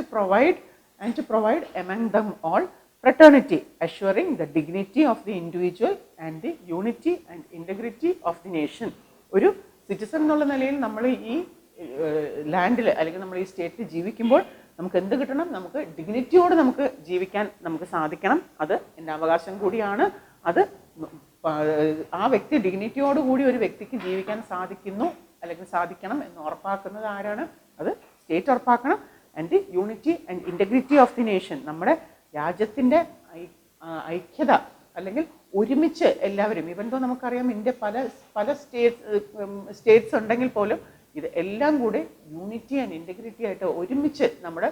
to provide among them all fraternity, assuring the dignity of the individual and the unity and integrity of the nation. ഒരു സിറ്റിസൺ എന്നുള്ള നിലയിൽ നമ്മൾ ഈ ലാൻഡിൽ അല്ലെങ്കിൽ നമ്മൾ ഈ സ്റ്റേറ്റിൽ ജീവിക്കുമ്പോൾ നമുക്ക് എന്ത് കിട്ടണം? നമുക്ക് ഡിഗ്നിറ്റിയോട് നമുക്ക് ജീവിക്കാൻ നമുക്ക് സാധിക്കണം. അത് എൻ്റെ അവകാശം കൂടിയാണ്. അത് ആ വ്യക്തി ഡിഗ്നിറ്റിയോടുകൂടി ഒരു വ്യക്തിക്ക് ജീവിക്കാൻ സാധിക്കുന്നു അല്ലെങ്കിൽ സാധിക്കണം എന്ന് ഉറപ്പാക്കുന്നത് ആരാണ്? അത് സ്റ്റേറ്റ് ഉറപ്പാക്കണം. And the unity and integrity of the nation, നമ്മുടെ രാജ്യത്തിൻ്റെ ഐക്യത അല്ലെങ്കിൽ ഒരുമിച്ച് എല്ലാവരും, ഇവൻ തോ നമുക്കറിയാം ഇന്ത്യ പല സ്റ്റേറ്റ്സ് ഉണ്ടെങ്കിൽ പോലും ഇത് എല്ലാം കൂടി യൂണിറ്റി ആൻഡ് ഇൻറ്റഗ്രിറ്റി ആയിട്ട് ഒരുമിച്ച് നമ്മുടെ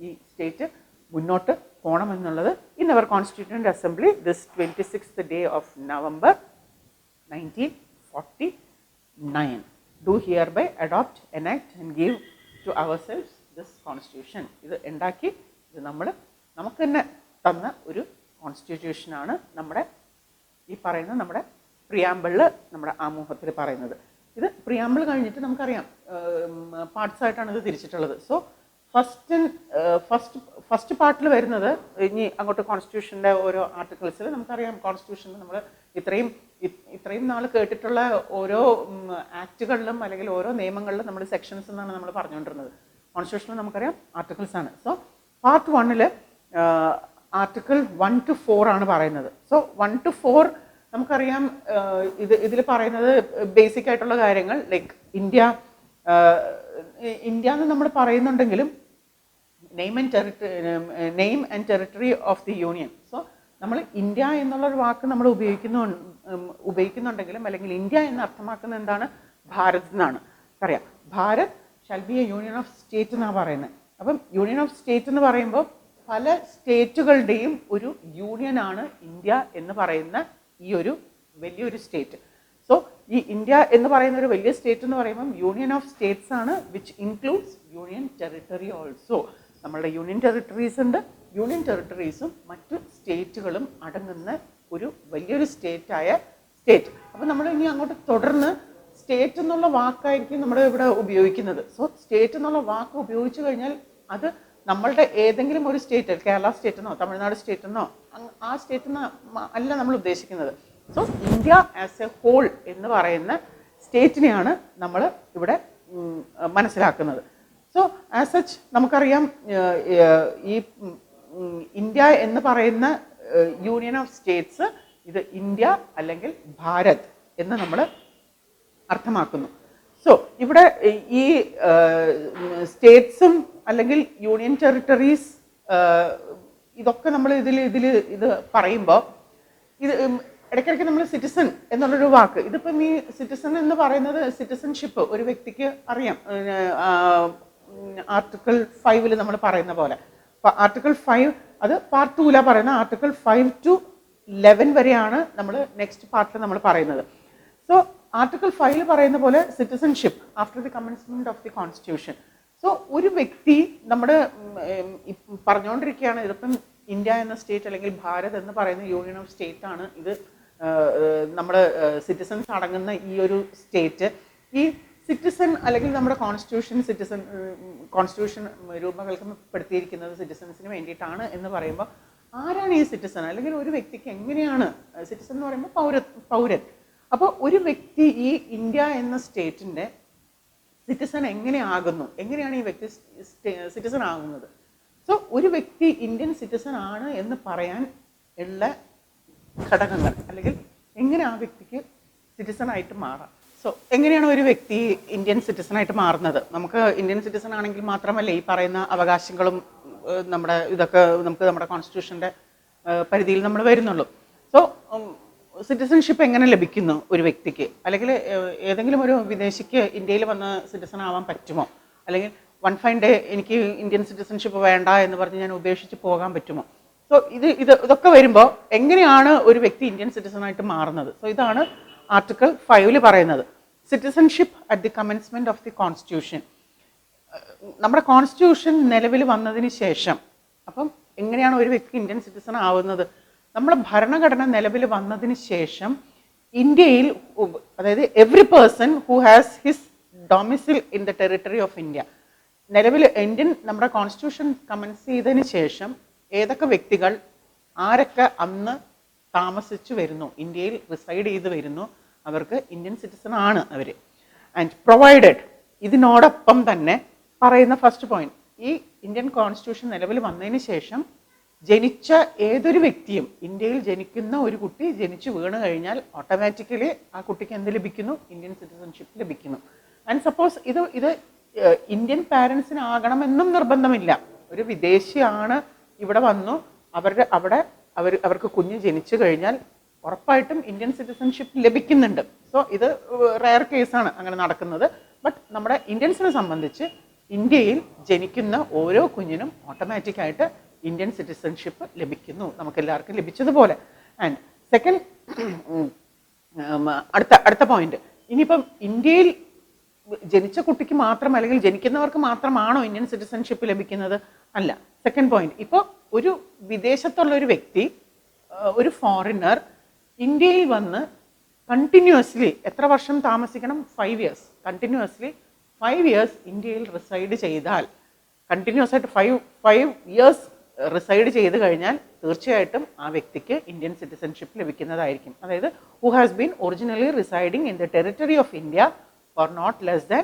ഈ സ്റ്റേറ്റ് മുന്നോട്ട് പോകണമെന്നുള്ളത് in our constituent assembly this 26th day of November 1949 do hereby adopt, enact and give to ourselves this constitution. ഇത് ഉണ്ടാക്കി ഇത് നമുക്ക് തന്നെ തന്ന ഒരു കോൺസ്റ്റിറ്റ്യൂഷനാണ് നമ്മുടെ ഈ പറയുന്ന നമ്മുടെ പ്രിയാമ്പിളിൽ നമ്മുടെ ആമുഖത്തിൽ പറയുന്നത്. ഇത് പ്രിയാമ്പിൾ കഴിഞ്ഞിട്ട് നമുക്കറിയാം പാർട്സ് ആയിട്ടാണ് ഇത് തിരിച്ചിട്ടുള്ളത്. സോ ഫസ്റ്റ് പാർട്ടിൽ വരുന്നത് ഇനി അങ്ങോട്ട് കോൺസ്റ്റിറ്റ്യൂഷൻ്റെ ഓരോ ആർട്ടിക്കിൾസിൽ നമുക്കറിയാം കോൺസ്റ്റിറ്റ്യൂഷനിൽ നമ്മൾ ഇത്രയും നാൾ കേട്ടിട്ടുള്ള ഓരോ ആക്റ്റുകളിലും അല്ലെങ്കിൽ ഓരോ നിയമങ്ങളിലും നമ്മൾ സെക്ഷൻസ് എന്നാണ് നമ്മൾ പറഞ്ഞുകൊണ്ടിരുന്നത്. കോൺസ്റ്റിറ്റ്യൂഷനിൽ നമുക്കറിയാം ആർട്ടിക്കിൾസ് ആണ്. സോ പാർട്ട് 1 ആർട്ടിക്കിൾ 1 to 4 ആണ് പറയുന്നത്. സോ 1 to 4 നമുക്കറിയാം ഇതിൽ പറയുന്നത് ബേസിക് ആയിട്ടുള്ള കാര്യങ്ങൾ. ലൈക്ക് ഇന്ത്യ എന്ന് നമ്മൾ പറയുന്നുണ്ടെങ്കിലും name and territory of the union. So നമ്മൾ ഇന്ത്യ എന്നുള്ളൊരു വാക്ക് നമ്മൾ ഉപയോഗിക്കുന്നുണ്ടെങ്കിലും അല്ലെങ്കിൽ ഇന്ത്യ എന്ന് അർത്ഥമാക്കുന്നത് എന്താണ്? ഭാരത് എന്നാണ് പറയാം. Bharat shall be A union of state എന്നാണ് പറയുന്നത്. അപ്പം യൂണിയൻ ഓഫ് സ്റ്റേറ്റ് എന്ന് പറയുമ്പോൾ പല സ്റ്റേറ്റുകളുടെയും ഒരു യൂണിയനാണ് ഇന്ത്യ എന്ന് പറയുന്ന ഈ ഒരു വലിയൊരു സ്റ്റേറ്റ്. സോ ഈ ഇന്ത്യ എന്ന് പറയുന്ന ഒരു വലിയ സ്റ്റേറ്റ് എന്ന് പറയുമ്പം യൂണിയൻ ഓഫ് സ്റ്റേറ്റ്സ് ആണ്, which includes union territory also. നമ്മളുടെ യൂണിയൻ ടെറിട്ടറീസ് ഉണ്ട്. യൂണിയൻ ടെറിട്ടറീസും മറ്റു സ്റ്റേറ്റുകളും അടങ്ങുന്ന ഒരു വലിയൊരു സ്റ്റേറ്റായ സ്റ്റേറ്റ്. അപ്പോൾ നമ്മൾ ഇനി അങ്ങോട്ട് തുടർന്ന് സ്റ്റേറ്റ് എന്നുള്ള വാക്കായിരിക്കും നമ്മൾ ഇവിടെ ഉപയോഗിക്കുന്നത്. സോ സ്റ്റേറ്റ് എന്നുള്ള വാക്ക് ഉപയോഗിച്ചു കഴിഞ്ഞാൽ അത് നമ്മളുടെ ഏതെങ്കിലും ഒരു സ്റ്റേറ്റ്, കേരള സ്റ്റേറ്റ് എന്നോ തമിഴ്നാട് സ്റ്റേറ്റ് എന്നോ ആ സ്റ്റേറ്റ് അല്ല നമ്മൾ ഉദ്ദേശിക്കുന്നത്. So India as a whole എന്ന് പറയുന്ന സ്റ്റേറ്റിനെയാണ് നമ്മൾ ഇവിടെ മനസ്സിലാക്കുന്നത്. സോ ആസ് സച്ച് നമുക്കറിയാം ഈ ഇന്ത്യ എന്ന് പറയുന്ന യൂണിയൻ ഓഫ് സ്റ്റേറ്റ്സ് ഇത് ഇന്ത്യ അല്ലെങ്കിൽ ഭാരത് എന്ന് നമ്മൾ അർത്ഥമാക്കുന്നു. സോ ഇവിടെ ഈ സ്റ്റേറ്റ്സും അല്ലെങ്കിൽ യൂണിയൻ ടെറിട്ടറീസ് ഇതൊക്കെ നമ്മൾ ഇത് പറയുമ്പോൾ ഇത് ഇടയ്ക്കിടയ്ക്ക് നമ്മൾ സിറ്റിസൺ എന്നുള്ളൊരു വാക്ക്, ഇതിപ്പം ഈ സിറ്റിസൺ എന്ന് പറയുന്നത് സിറ്റിസൺഷിപ്പ് ഒരു വ്യക്തിക്ക് അറിയാം, ആർട്ടിക്കിൾ 5 നമ്മൾ പറയുന്ന പോലെ. ആർട്ടിക്കിൾ 5 അത് പാർട്ട് 2 പറയുന്ന ആർട്ടിക്കിൾ 5 to 11 വരെയാണ് നമ്മൾ നെക്സ്റ്റ് പാർട്ടിൽ നമ്മൾ പറയുന്നത്. സോ ആർട്ടിക്കിൾ 5 പറയുന്ന പോലെ citizenship after the commencement of the constitution. So ഒരു വ്യക്തി നമ്മുടെ പറഞ്ഞുകൊണ്ടിരിക്കുകയാണ് ഇതിപ്പം ഇന്ത്യ എന്ന സ്റ്റേറ്റ് അല്ലെങ്കിൽ ഭാരത് എന്ന് പറയുന്ന യൂണിയൻ ഓഫ് സ്റ്റേറ്റ് ആണ് ഇത്, നമ്മുടെ സിറ്റിസൺസ് അടങ്ങുന്ന ഈ ഒരു സ്റ്റേറ്റ്. ഈ സിറ്റിസൺ അല്ലെങ്കിൽ നമ്മുടെ കോൺസ്റ്റിറ്റ്യൂഷൻ രൂപകൽപ്പനപ്പെടുത്തിയിരിക്കുന്നത് സിറ്റിസൺസിന് വേണ്ടിയിട്ടാണ് എന്ന് പറയുമ്പോൾ ആരാണ് ഈ സിറ്റിസൺ, അല്ലെങ്കിൽ ഒരു വ്യക്തിക്ക് എങ്ങനെയാണ് സിറ്റിസൺ എന്ന് പറയുമ്പോൾ പൗരൻ. അപ്പോൾ ഒരു വ്യക്തി ഈ ഇന്ത്യ എന്ന സ്റ്റേറ്റിൻ്റെ സിറ്റിസൺ എങ്ങനെയാണ് ഈ വ്യക്തി സിറ്റിസൺ ആകുന്നത്? സോ ഒരു വ്യക്തി ഇന്ത്യൻ സിറ്റിസൺ ആണ് എന്ന് പറയാൻ ഉള്ള ഘടകങ്ങൾ, അല്ലെങ്കിൽ എങ്ങനെ ആ വ്യക്തിക്ക് സിറ്റിസൺ ആയിട്ട് മാറാം. സോ എങ്ങനെയാണ് ഒരു വ്യക്തി ഇന്ത്യൻ സിറ്റിസൺ ആയിട്ട് മാറുന്നത്? നമുക്ക് ഇന്ത്യൻ സിറ്റിസൺ ആണെങ്കിൽ മാത്രമല്ല ഈ പറയുന്ന അവകാശങ്ങളും നമ്മുടെ ഇതൊക്കെ നമുക്ക് നമ്മുടെ കോൺസ്റ്റിറ്റ്യൂഷൻ്റെ പരിധിയിൽ നമ്മൾ വരുന്നുള്ളൂ. സോ സിറ്റിസൺഷിപ്പ് എങ്ങനെ ലഭിക്കുന്നു ഒരു വ്യക്തിക്ക്? അല്ലെങ്കിൽ ഏതെങ്കിലും ഒരു വിദേശിക്ക് ഇന്ത്യയിൽ വന്ന് സിറ്റിസൺ ആവാൻ പറ്റുമോ? അല്ലെങ്കിൽ വൺ ഫൈൻ ഡേ എനിക്ക് ഇന്ത്യൻ സിറ്റിസൺഷിപ്പ് വേണ്ട എന്ന് പറഞ്ഞ് ഞാൻ ഉപേക്ഷിച്ച് പോകാൻ പറ്റുമോ? സോ ഇതൊക്കെ വരുമ്പോൾ എങ്ങനെയാണ് ഒരു വ്യക്തി ഇന്ത്യൻ സിറ്റിസൺ ആയിട്ട് മാറുന്നത്? സോ ഇതാണ് ആർട്ടിക്കിൾ 5 പറയുന്നത്. Citizenship at the commencement of the constitution. നമ്മുടെ കോൺസ്റ്റിറ്റ്യൂഷൻ നിലവിൽ വന്നതിന് ശേഷം അപ്പം എങ്ങനെയാണ് ഒരു വ്യക്തി ഇന്ത്യൻ സിറ്റിസൺ ആവുന്നത്? നമ്മുടെ ഭരണഘടന നിലവിൽ വന്നതിന് ശേഷം ഇന്ത്യയിൽ, അതായത് every person who has his domicile in the territory of India, നിലവിൽ നമ്മുടെ കോൺസ്റ്റിറ്റ്യൂഷൻ കമൻസ് ചെയ്തതിന് ശേഷം ഏതൊക്കെ വ്യക്തികൾ ആരൊക്കെ അന്ന് താമസിച്ചു വരുന്നു, ഇന്ത്യയിൽ റിസൈഡ് ചെയ്ത് വരുന്നു, അവർക്ക് ഇന്ത്യൻ സിറ്റിസൺ ആണ് അവർ. ആൻഡ് പ്രൊവൈഡഡ്, ഇതിനോടൊപ്പം തന്നെ പറയുന്ന ഫസ്റ്റ് പോയിന്റ്, ഈ ഇന്ത്യൻ കോൺസ്റ്റിറ്റ്യൂഷൻ നിലവിൽ വന്നതിന് ശേഷം ജനിച്ച ഏതൊരു വ്യക്തിയും, ഇന്ത്യയിൽ ജനിക്കുന്ന ഒരു കുട്ടി ജനിച്ചു വീണ് കഴിഞ്ഞാൽ ഓട്ടോമാറ്റിക്കലി ആ കുട്ടിക്ക് എന്ത് ലഭിക്കുന്നു? ഇന്ത്യൻ സിറ്റിസൺഷിപ്പ് ലഭിക്കുന്നു. ആൻഡ് സപ്പോസ് ഇത് ഇന്ത്യൻ പാരൻസിന് ആകണമെന്നും നിർബന്ധമില്ല. ഒരു വിദേശിയാണ് ഇവിടെ വന്നു, അവർക്ക് കുഞ്ഞ് ജനിച്ചു കഴിഞ്ഞാൽ ഉറപ്പായിട്ടും ഇന്ത്യൻ സിറ്റിസൺഷിപ്പ് ലഭിക്കുന്നുണ്ട്. സോ ഇത് റെയർ കേസാണ് അങ്ങനെ നടക്കുന്നത്. ബട്ട് നമ്മുടെ ഇന്ത്യൻസിനെ സംബന്ധിച്ച് ഇന്ത്യയിൽ ജനിക്കുന്ന ഓരോ കുഞ്ഞിനും ഓട്ടോമാറ്റിക്കായിട്ട് ഇന്ത്യൻ സിറ്റിസൺഷിപ്പ് ലഭിക്കുന്നു, നമുക്കെല്ലാവർക്കും ലഭിച്ചതുപോലെ. ആൻഡ് സെക്കൻഡ്, അടുത്ത പോയിന്റ്, ഇനിയിപ്പം ഇന്ത്യയിൽ ജനിച്ച കുട്ടിക്ക് മാത്രം അല്ലെങ്കിൽ ജനിക്കുന്നവർക്ക് മാത്രമാണോ ഇന്ത്യൻ സിറ്റിസൺഷിപ്പ് ലഭിക്കുന്നത്? അല്ല. സെക്കൻഡ് പോയിന്റ്, ഇപ്പോൾ ഒരു വിദേശത്തുള്ള ഒരു വ്യക്തി, ഒരു ഫോറിനർ ഇന്ത്യയിൽ വന്ന് കണ്ടിന്യൂസ്ലി എത്ര വർഷം താമസിക്കണം? 5 years. കണ്ടിന്യൂസ്ലി 5 years ഇന്ത്യയിൽ റിസൈഡ് ചെയ്താൽ, കണ്ടിന്യൂസ് ആയിട്ട് 5 years റിസൈഡ് ചെയ്ത് കഴിഞ്ഞാൽ തീർച്ചയായിട്ടും ആ വ്യക്തിക്ക് ഇന്ത്യൻ സിറ്റിസൺഷിപ്പ് ലഭിക്കുന്നതായിരിക്കും. അതായത് who has been originally residing in the territory of India for not less than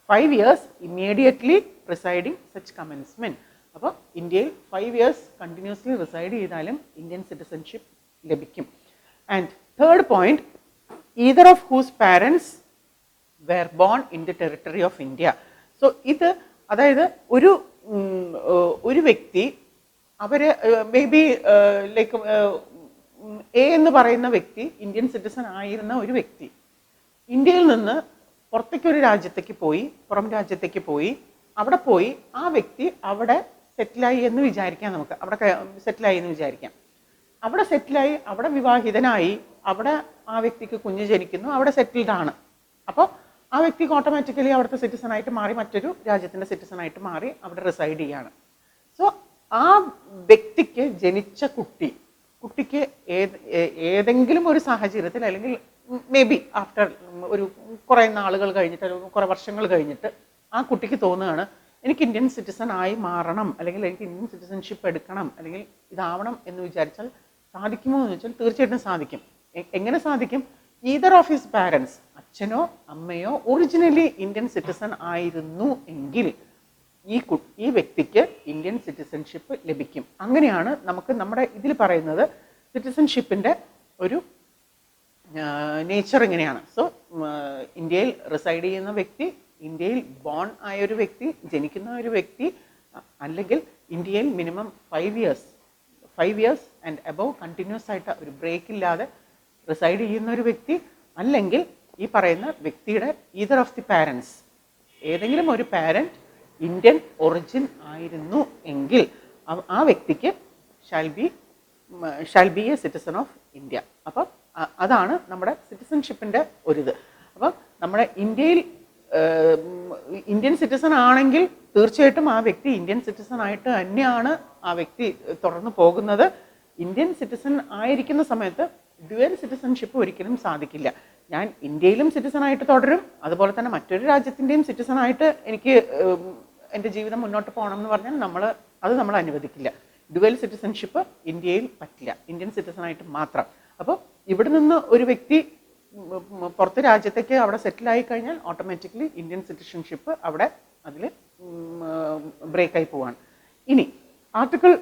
5 years immediately residing such commencement. അപ്പോൾ ഇന്ത്യയിൽ 5 years കണ്ടിന്യൂസ്ലി റിസൈഡ് ചെയ്താലും ഇന്ത്യൻ സിറ്റിസൺഷിപ്പ് ലഭിക്കും. And third point, either of whose parents were born in the territory of India. So ഇത് അതായത് ഒരു വ്യക്തി, അവർ may be like a എന്ന് പറയുന്ന വ്യക്തി ഇന്ത്യൻ സിറ്റിസൺ ആയിരുന്ന ഒരു വ്യക്തി ഇന്ത്യയിൽ നിന്ന് പുറത്തേക്കൊരു രാജ്യത്തേക്ക് പോയി, പുറം രാജ്യത്തേക്ക് പോയി, അവിടെ പോയി ആ വ്യക്തി അവിടെ സെറ്റിലായി എന്ന് വിചാരിക്കാം. നമുക്ക് അവിടെ സെറ്റിലായി എന്ന് വിചാരിക്കാം. അവിടെ സെറ്റിലായി, അവിടെ വിവാഹിതനായി, അവിടെ ആ വ്യക്തിക്ക് കുഞ്ഞ് ജനിക്കുന്നു, അവിടെ സെറ്റിൽഡ് ആണ്. അപ്പോൾ ആ വ്യക്തിക്ക് ഓട്ടോമാറ്റിക്കലി അവിടുത്തെ സിറ്റിസൺ ആയിട്ട് മാറി, മറ്റൊരു രാജ്യത്തിൻ്റെ സിറ്റിസൺ ആയിട്ട് മാറി അവിടെ റിസൈഡ് ചെയ്യാണ്. സോ ആ വ്യക്തിക്ക് ജനിച്ച കുട്ടിക്ക് ഏതെങ്കിലും ഒരു സാഹചര്യത്തിൽ, അല്ലെങ്കിൽ മേ ബി ആഫ്റ്റർ ഒരു കുറേ നാളുകൾ കഴിഞ്ഞിട്ട്, അല്ലെങ്കിൽ കുറേ വർഷങ്ങൾ കഴിഞ്ഞിട്ട് ആ കുട്ടിക്ക് തോന്നുകയാണ് എനിക്ക് ഇന്ത്യൻ സിറ്റിസൺ ആയി മാറണം, അല്ലെങ്കിൽ എനിക്ക് ഇന്ത്യൻ സിറ്റിസൺഷിപ്പ് എടുക്കണം, അല്ലെങ്കിൽ ഇതാവണം എന്ന് വിചാരിച്ചാൽ സാധിക്കുമോ എന്ന് ചോദിച്ചാൽ തീർച്ചയായിട്ടും സാധിക്കും. എങ്ങനെ സാധിക്കും? ഈതർ ഓഫ് ഹിസ് പാരൻസ്, അച്ഛനോ അമ്മയോ ഒറിജിനലി ഇന്ത്യൻ സിറ്റിസൺ ആയിരുന്നു എങ്കിൽ ഈ വ്യക്തിക്ക് ഇന്ത്യൻ സിറ്റിസൺഷിപ്പ് ലഭിക്കും. അങ്ങനെയാണ് നമുക്ക് നമ്മുടെ ഇതിൽ പറയുന്നത് സിറ്റിസൺഷിപ്പിൻ്റെ ഒരു നേച്ചർ ഇങ്ങനെയാണ്. സോ ഇന്ത്യയിൽ റിസൈഡ് ചെയ്യുന്ന വ്യക്തി, ഇന്ത്യയിൽ ബോൺ ആയ ഒരു വ്യക്തി, ജനിക്കുന്ന ഒരു വ്യക്തി, അല്ലെങ്കിൽ ഇന്ത്യയിൽ minimum 5 years and above continuous ആയിട്ട് ഒരു ബ്രേക്ക് ഇല്ലാതെ റിസൈഡ് ചെയ്യുന്ന ഒരു വ്യക്തി, അല്ലെങ്കിൽ ഈ പറയുന്ന വ്യക്തിയുടെ ഈതർ ഓഫ് ദി പാരൻസ്, ഏതെങ്കിലും ഒരു പാരൻറ്റ് ഇന്ത്യൻ ഒറിജിൻ ആയിരുന്നു എങ്കിൽ ആ വ്യക്തിക്ക് shall be a citizen of India. അപ്പം അതാണ് നമ്മുടെ സിറ്റിസൺഷിപ്പിൻ്റെ ഒരിത്. അപ്പം നമ്മുടെ ഇന്ത്യൻ സിറ്റിസൺ ആണെങ്കിൽ തീർച്ചയായിട്ടും ആ വ്യക്തി ഇന്ത്യൻ സിറ്റിസൺ ആയിട്ട് തന്നെയാണ് ആ വ്യക്തി തുടർന്ന് പോകുന്നത്. ഇന്ത്യൻ സിറ്റിസൺ ആയിരിക്കുന്ന സമയത്ത് ഡ്യുവൽ സിറ്റിസൺഷിപ്പ് ഒരിക്കലും സാധിക്കില്ല. ഞാൻ ഇന്ത്യയിലും സിറ്റിസൺ ആയിട്ട് തുടരും, അതുപോലെ തന്നെ മറ്റൊരു രാജ്യത്തിൻ്റെയും സിറ്റിസൺ ആയിട്ട് എനിക്ക് എൻ്റെ ജീവിതം മുന്നോട്ട് പോകണം എന്ന് പറഞ്ഞാൽ നമ്മൾ അനുവദിക്കില്ല. ഡ്യുവൽ സിറ്റിസൺഷിപ്പ് ഇന്ത്യയിൽ പറ്റില്ല, ഇന്ത്യൻ സിറ്റിസൺ ആയിട്ട് മാത്രം. അപ്പോൾ ഇവിടെ നിന്ന് ഒരു വ്യക്തി പുറത്ത് രാജ്യത്തേക്ക് അവിടെ സെറ്റിലായി കഴിഞ്ഞാൽ ഓട്ടോമാറ്റിക്കലി ഇന്ത്യൻ സിറ്റിസൺഷിപ്പ് അവിടെ അതിൽ ബ്രേക്കായി പോവാണ്. ഇനി ആർട്ടിക്കിൾ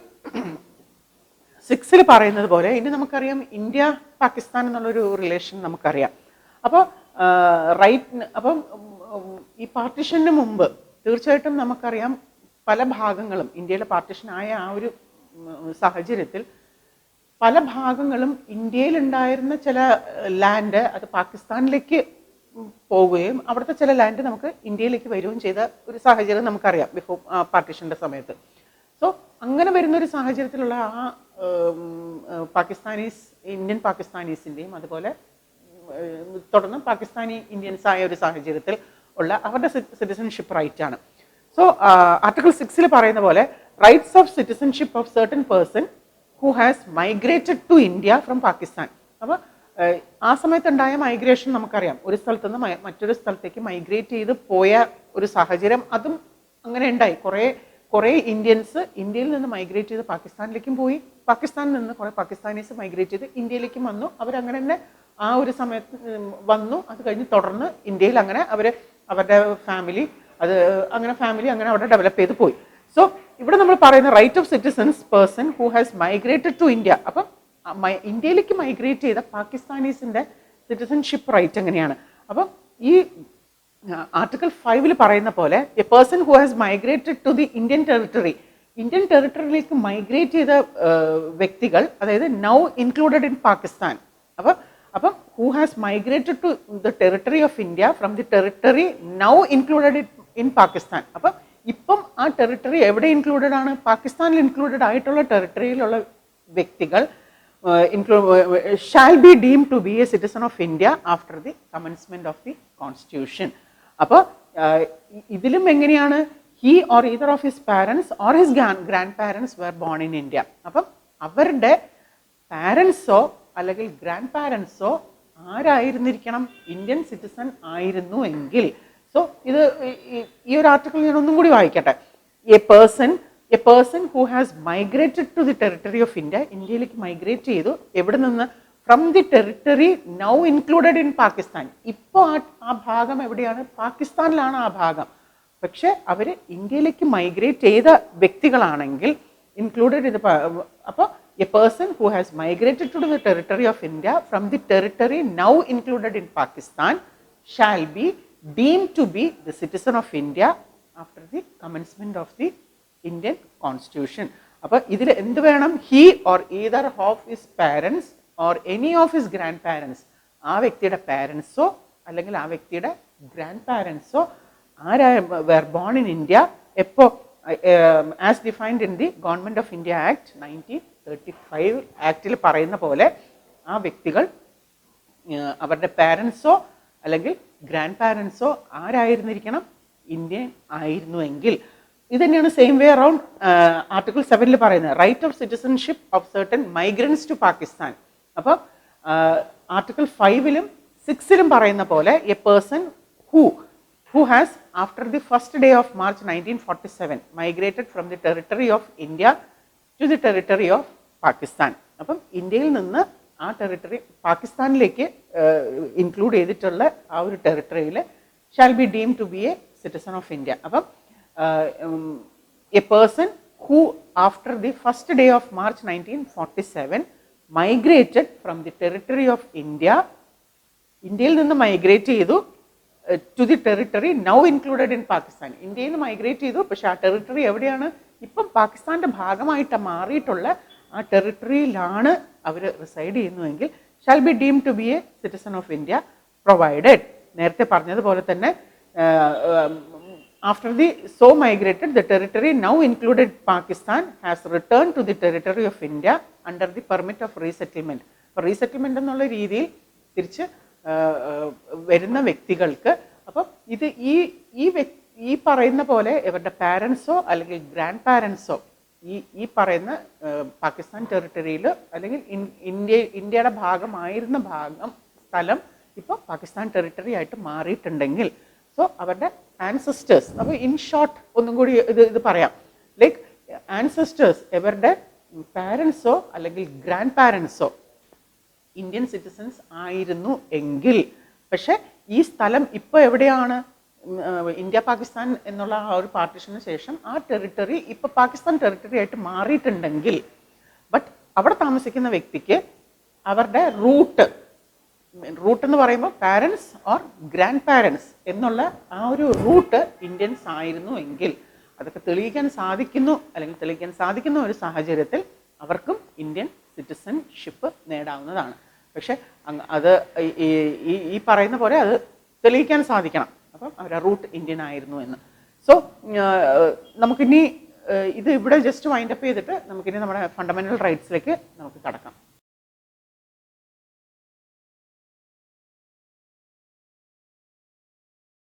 6 പറയുന്നത് പോലെ ഇനി നമുക്കറിയാം ഇന്ത്യ പാകിസ്ഥാൻ എന്നുള്ളൊരു റിലേഷൻ നമുക്കറിയാം. അപ്പോൾ അപ്പം ഈ പാർട്ടിഷന് മുമ്പ് തീർച്ചയായിട്ടും നമുക്കറിയാം പല ഭാഗങ്ങളും ഇന്ത്യയിലെ പാർട്ടിഷനായ ആ ഒരു സാഹചര്യത്തിൽ പല ഭാഗങ്ങളും ഇന്ത്യയിലുണ്ടായിരുന്ന ചില ലാൻഡ് അത് പാകിസ്ഥാനിലേക്ക് പോവുകയും അവിടുത്തെ ചില ലാൻഡ് നമുക്ക് ഇന്ത്യയിലേക്ക് വരികയും ചെയ്ത ഒരു സാഹചര്യം നമുക്കറിയാം ബിഫോർ പാർട്ടിഷൻ്റെ സമയത്ത്. സോ അങ്ങനെ വരുന്നൊരു സാഹചര്യത്തിലുള്ള ആ ഇന്ത്യൻ പാകിസ്ഥാനീസിൻ്റെയും അതുപോലെ തുടർന്ന് പാകിസ്ഥാനി ഇന്ത്യൻസ് ആയ ഒരു സാഹചര്യത്തിൽ ഉള്ള അവരുടെ സിറ്റിസൺഷിപ്പ് റൈറ്റ് ആണ്. സോ ആർട്ടിക്കിൾ 6 പറയുന്ന പോലെ rights of citizenship of certain person who has migrated to India from Pakistan. അപ്പോൾ ആ സമയത്തുണ്ടായ മൈഗ്രേഷൻ നമുക്കറിയാം, ഒരു സ്ഥലത്ത് നിന്ന് മറ്റൊരു സ്ഥലത്തേക്ക് മൈഗ്രേറ്റ് ചെയ്ത് പോയ ഒരു സാഹചര്യം അതും അങ്ങനെ ഉണ്ടായി. കുറേ ഇന്ത്യൻസ് ഇന്ത്യയിൽ നിന്ന് മൈഗ്രേറ്റ് ചെയ്ത് പാകിസ്ഥാനിലേക്കും പോയി, പാകിസ്ഥാനിൽ നിന്ന് കുറേ പാകിസ്ഥാനീസ് മൈഗ്രേറ്റ് ചെയ്ത് ഇന്ത്യയിലേക്കും വന്നു. അവരങ്ങനെ തന്നെ ആ ഒരു സമയത്ത് വന്നു. അത് കഴിഞ്ഞ് തുടർന്ന് ഇന്ത്യയിൽ അങ്ങനെ അവരുടെ ഫാമിലി അങ്ങനെ അവിടെ ഡെവലപ്പ് ചെയ്ത് പോയി. സോ ഇവിടെ നമ്മൾ പറയുന്ന right of citizens person who has migrated to India. അപ്പം ഇന്ത്യയിലേക്ക് മൈഗ്രേറ്റ് ചെയ്ത പാകിസ്ഥാനീസിൻ്റെ സിറ്റിസൺഷിപ്പ് റൈറ്റ് എങ്ങനെയാണ്? അപ്പം ഈ ആർട്ടിക്കിൾ 5 പറയുന്ന പോലെ a person who has migrated to the Indian ടെറിട്ടറിയിലേക്ക് മൈഗ്രേറ്റ് ചെയ്ത വ്യക്തികൾ, അതായത് നൗ ഇൻക്ലൂഡഡ് ഇൻ പാകിസ്ഥാൻ. അപ്പം who has migrated to the territory of India from the territory now included in Pakistan. അപ്പം ഇപ്പം ആ ടെറിട്ടറി എവിടെ ഇൻക്ലൂഡഡ് ആണ്? പാകിസ്ഥാനിൽ ഇൻക്ലൂഡഡ് ആയിട്ടുള്ള ടെറിട്ടറിയിലുള്ള വ്യക്തികൾ shall be deem to be a citizen of India after the commencement of the constitution. അപ്പോൾ ഇതിലും എങ്ങനെയാണ്? He or either of his parents or his grandparents were born in India. അപ്പം അവരുടെ പാരൻസോ അല്ലെങ്കിൽ ഗ്രാൻഡ് പാരൻസോ ആരായിരുന്നിരിക്കണം? ഇന്ത്യൻ സിറ്റിസൺ ആയിരുന്നു എങ്കിൽ. സോ ഇത് ഈ ഒരു ആർട്ടിക്കിൾ ഞാൻ ഒന്നും കൂടി വായിക്കട്ടെ. A person who has migrated to the territory of India, ഇന്ത്യയിലേക്ക് മൈഗ്രേറ്റ് ചെയ്തു. എവിടെ നിന്ന്? From the territory now included in Pakistan. ഇപ്പോൾ ആ ഭാഗം എവിടെയാണ്? പാകിസ്ഥാനിലാണ് ആ ഭാഗം. പക്ഷെ അവർ ഇന്ത്യയിലേക്ക് മൈഗ്രേറ്റ് ചെയ്ത വ്യക്തികളാണെങ്കിൽ ഇൻക്ലൂഡഡ് ഇത്. അപ്പോൾ a person who has migrated to the territory of India from the territory now included in Pakistan shall be deemed to be the citizen of India after the commencement of the Indian Constitution. അപ്പോൾ ഇതിൽ എന്ത് വേണം? He or either of his parents or any of his grandparents, ആ വ്യക്തിയുടെ പാരൻസോ അല്ലെങ്കിൽ ആ വ്യക്തിയുടെ ഗ്രാൻഡ് പാരൻസോ ആരായ വെർ ബോൺ ഇൻ ഇന്ത്യ എപ്പോൾ as defined in the government of India act 1935 ആക്ടിൽ പറയുന്ന പോലെ ആ വ്യക്തികൾ അവരുടെ പാരൻസോ അല്ലെങ്കിൽ ഗ്രാൻഡ് പാരൻസോ ആരായിരുന്നിരിക്കണം? ഇന്ത്യൻ ആയിരുന്നുവെങ്കിൽ. ഇത് തന്നെയാണ് സെയിം വേ അറൗണ്ട് ആർട്ടിക്കിൾ 7 പറയുന്നത് right of citizenship of certain migrants to Pakistan. അപ്പോൾ ആർട്ടിക്കിൾ 5 6 പറയുന്ന പോലെ a person who has after the first day of March 1947 migrated from the territory of India to the territory of Pakistan. അപ്പം ഇന്ത്യയിൽ നിന്ന് ആ territory പാകിസ്ഥാനിലേക്ക് include ചെയ്തിട്ടുള്ള ആ ഒരു ടെറിട്ടറിയിൽ shall be deem to be a citizen of India. അപ്പം a person who after the first day of March 1947 migrated from the territory of India, ഇന്ത്യയിൽ നിന്ന് മൈഗ്രേറ്റ് ചെയ്തു to the territory now included in Pakistan. ഇന്ത്യയിൽ നിന്ന് migrate ചെയ്തു, പക്ഷേ ആ territory എവിടെയാണ്? ഇപ്പം പാകിസ്ഥാൻ്റെ ഭാഗമായിട്ട് മാറിയിട്ടുള്ള ആ ടെറിട്ടറിയിലാണ് അവർ റിസൈഡ് ചെയ്യുന്നതെങ്കിൽ shall be deem to be a citizen of India provided, നേരത്തെ പറഞ്ഞതുപോലെ തന്നെ after the so migrated, the territory now included Pakistan has returned to the territory of India under the permit of resettlement. അപ്പോൾ റീസെറ്റിൽമെൻ്റ് എന്നുള്ള രീതിയിൽ തിരിച്ച് വരുന്ന വ്യക്തികൾക്ക് അപ്പം ഇത് ഈ പറയുന്ന പോലെ ഇവരുടെ പാരൻസോ അല്ലെങ്കിൽ ഗ്രാൻഡ് പാരൻസോ ഈ പറയുന്ന പാകിസ്ഥാൻ ടെറിട്ടറിയിൽ അല്ലെങ്കിൽ ഇന്ത്യയുടെ ഭാഗമായിരുന്ന സ്ഥലം ഇപ്പോൾ പാകിസ്ഥാൻ ടെറിട്ടറി ആയിട്ട് മാറിയിട്ടുണ്ടെങ്കിൽ സോ അവരുടെ ആൻസസ്റ്റേഴ്സ്, അപ്പോൾ ഇൻ ഷോർട്ട് ഒന്നും കൂടി ഇത് പറയാം, ലൈക്ക് ആൻസസ്റ്റേഴ്സ് ഇവരുടെ പാരൻസോ അല്ലെങ്കിൽ ഗ്രാൻഡ് പാരൻസോ ഇന്ത്യൻ സിറ്റിസൺസ് ആയിരുന്നു എങ്കിൽ, പക്ഷേ ഈ സ്ഥലം ഇപ്പോൾ എവിടെയാണ്? ഇന്ത്യ പാകിസ്ഥാൻ എന്നുള്ള ആ ഒരു പാർട്ടീഷന് ശേഷം ആ ടെറിട്ടറി ഇപ്പോൾ പാകിസ്ഥാൻ ടെറിട്ടറി ആയിട്ട് മാറിയിട്ടുണ്ടെങ്കിൽ, ബട്ട് അവിടെ താമസിക്കുന്ന വ്യക്തിക്ക് അവരുടെ റൂട്ട് എന്ന് പറയുമ്പോൾ പാരൻസ് ഓർ ഗ്രാൻഡ് പാരൻസ് എന്നുള്ള ആ ഒരു റൂട്ട് ഇന്ത്യൻസ് ആയിരുന്നു എങ്കിൽ അതൊക്കെ തെളിയിക്കാൻ സാധിക്കുന്ന ഒരു സാഹചര്യത്തിൽ അവർക്കും ഇന്ത്യൻ സിറ്റിസൺഷിപ്പ് നേടാവുന്നതാണ്. പക്ഷെ അത് ഈ പറയുന്ന പോലെ അത് തെളിയിക്കാൻ സാധിക്കണം, അപ്പം അവരുടെ റൂട്ട് ഇന്ത്യൻ ആയിരുന്നു എന്ന്. സോ നമുക്കിനി ഇത് ഇവിടെ ജസ്റ്റ് വൈൻഡപ്പ് ചെയ്തിട്ട് നമുക്കിനി നമ്മുടെ ഫണ്ടമെൻ്റൽ റൈറ്റ്സിലേക്ക് നമുക്ക് കടക്കാം.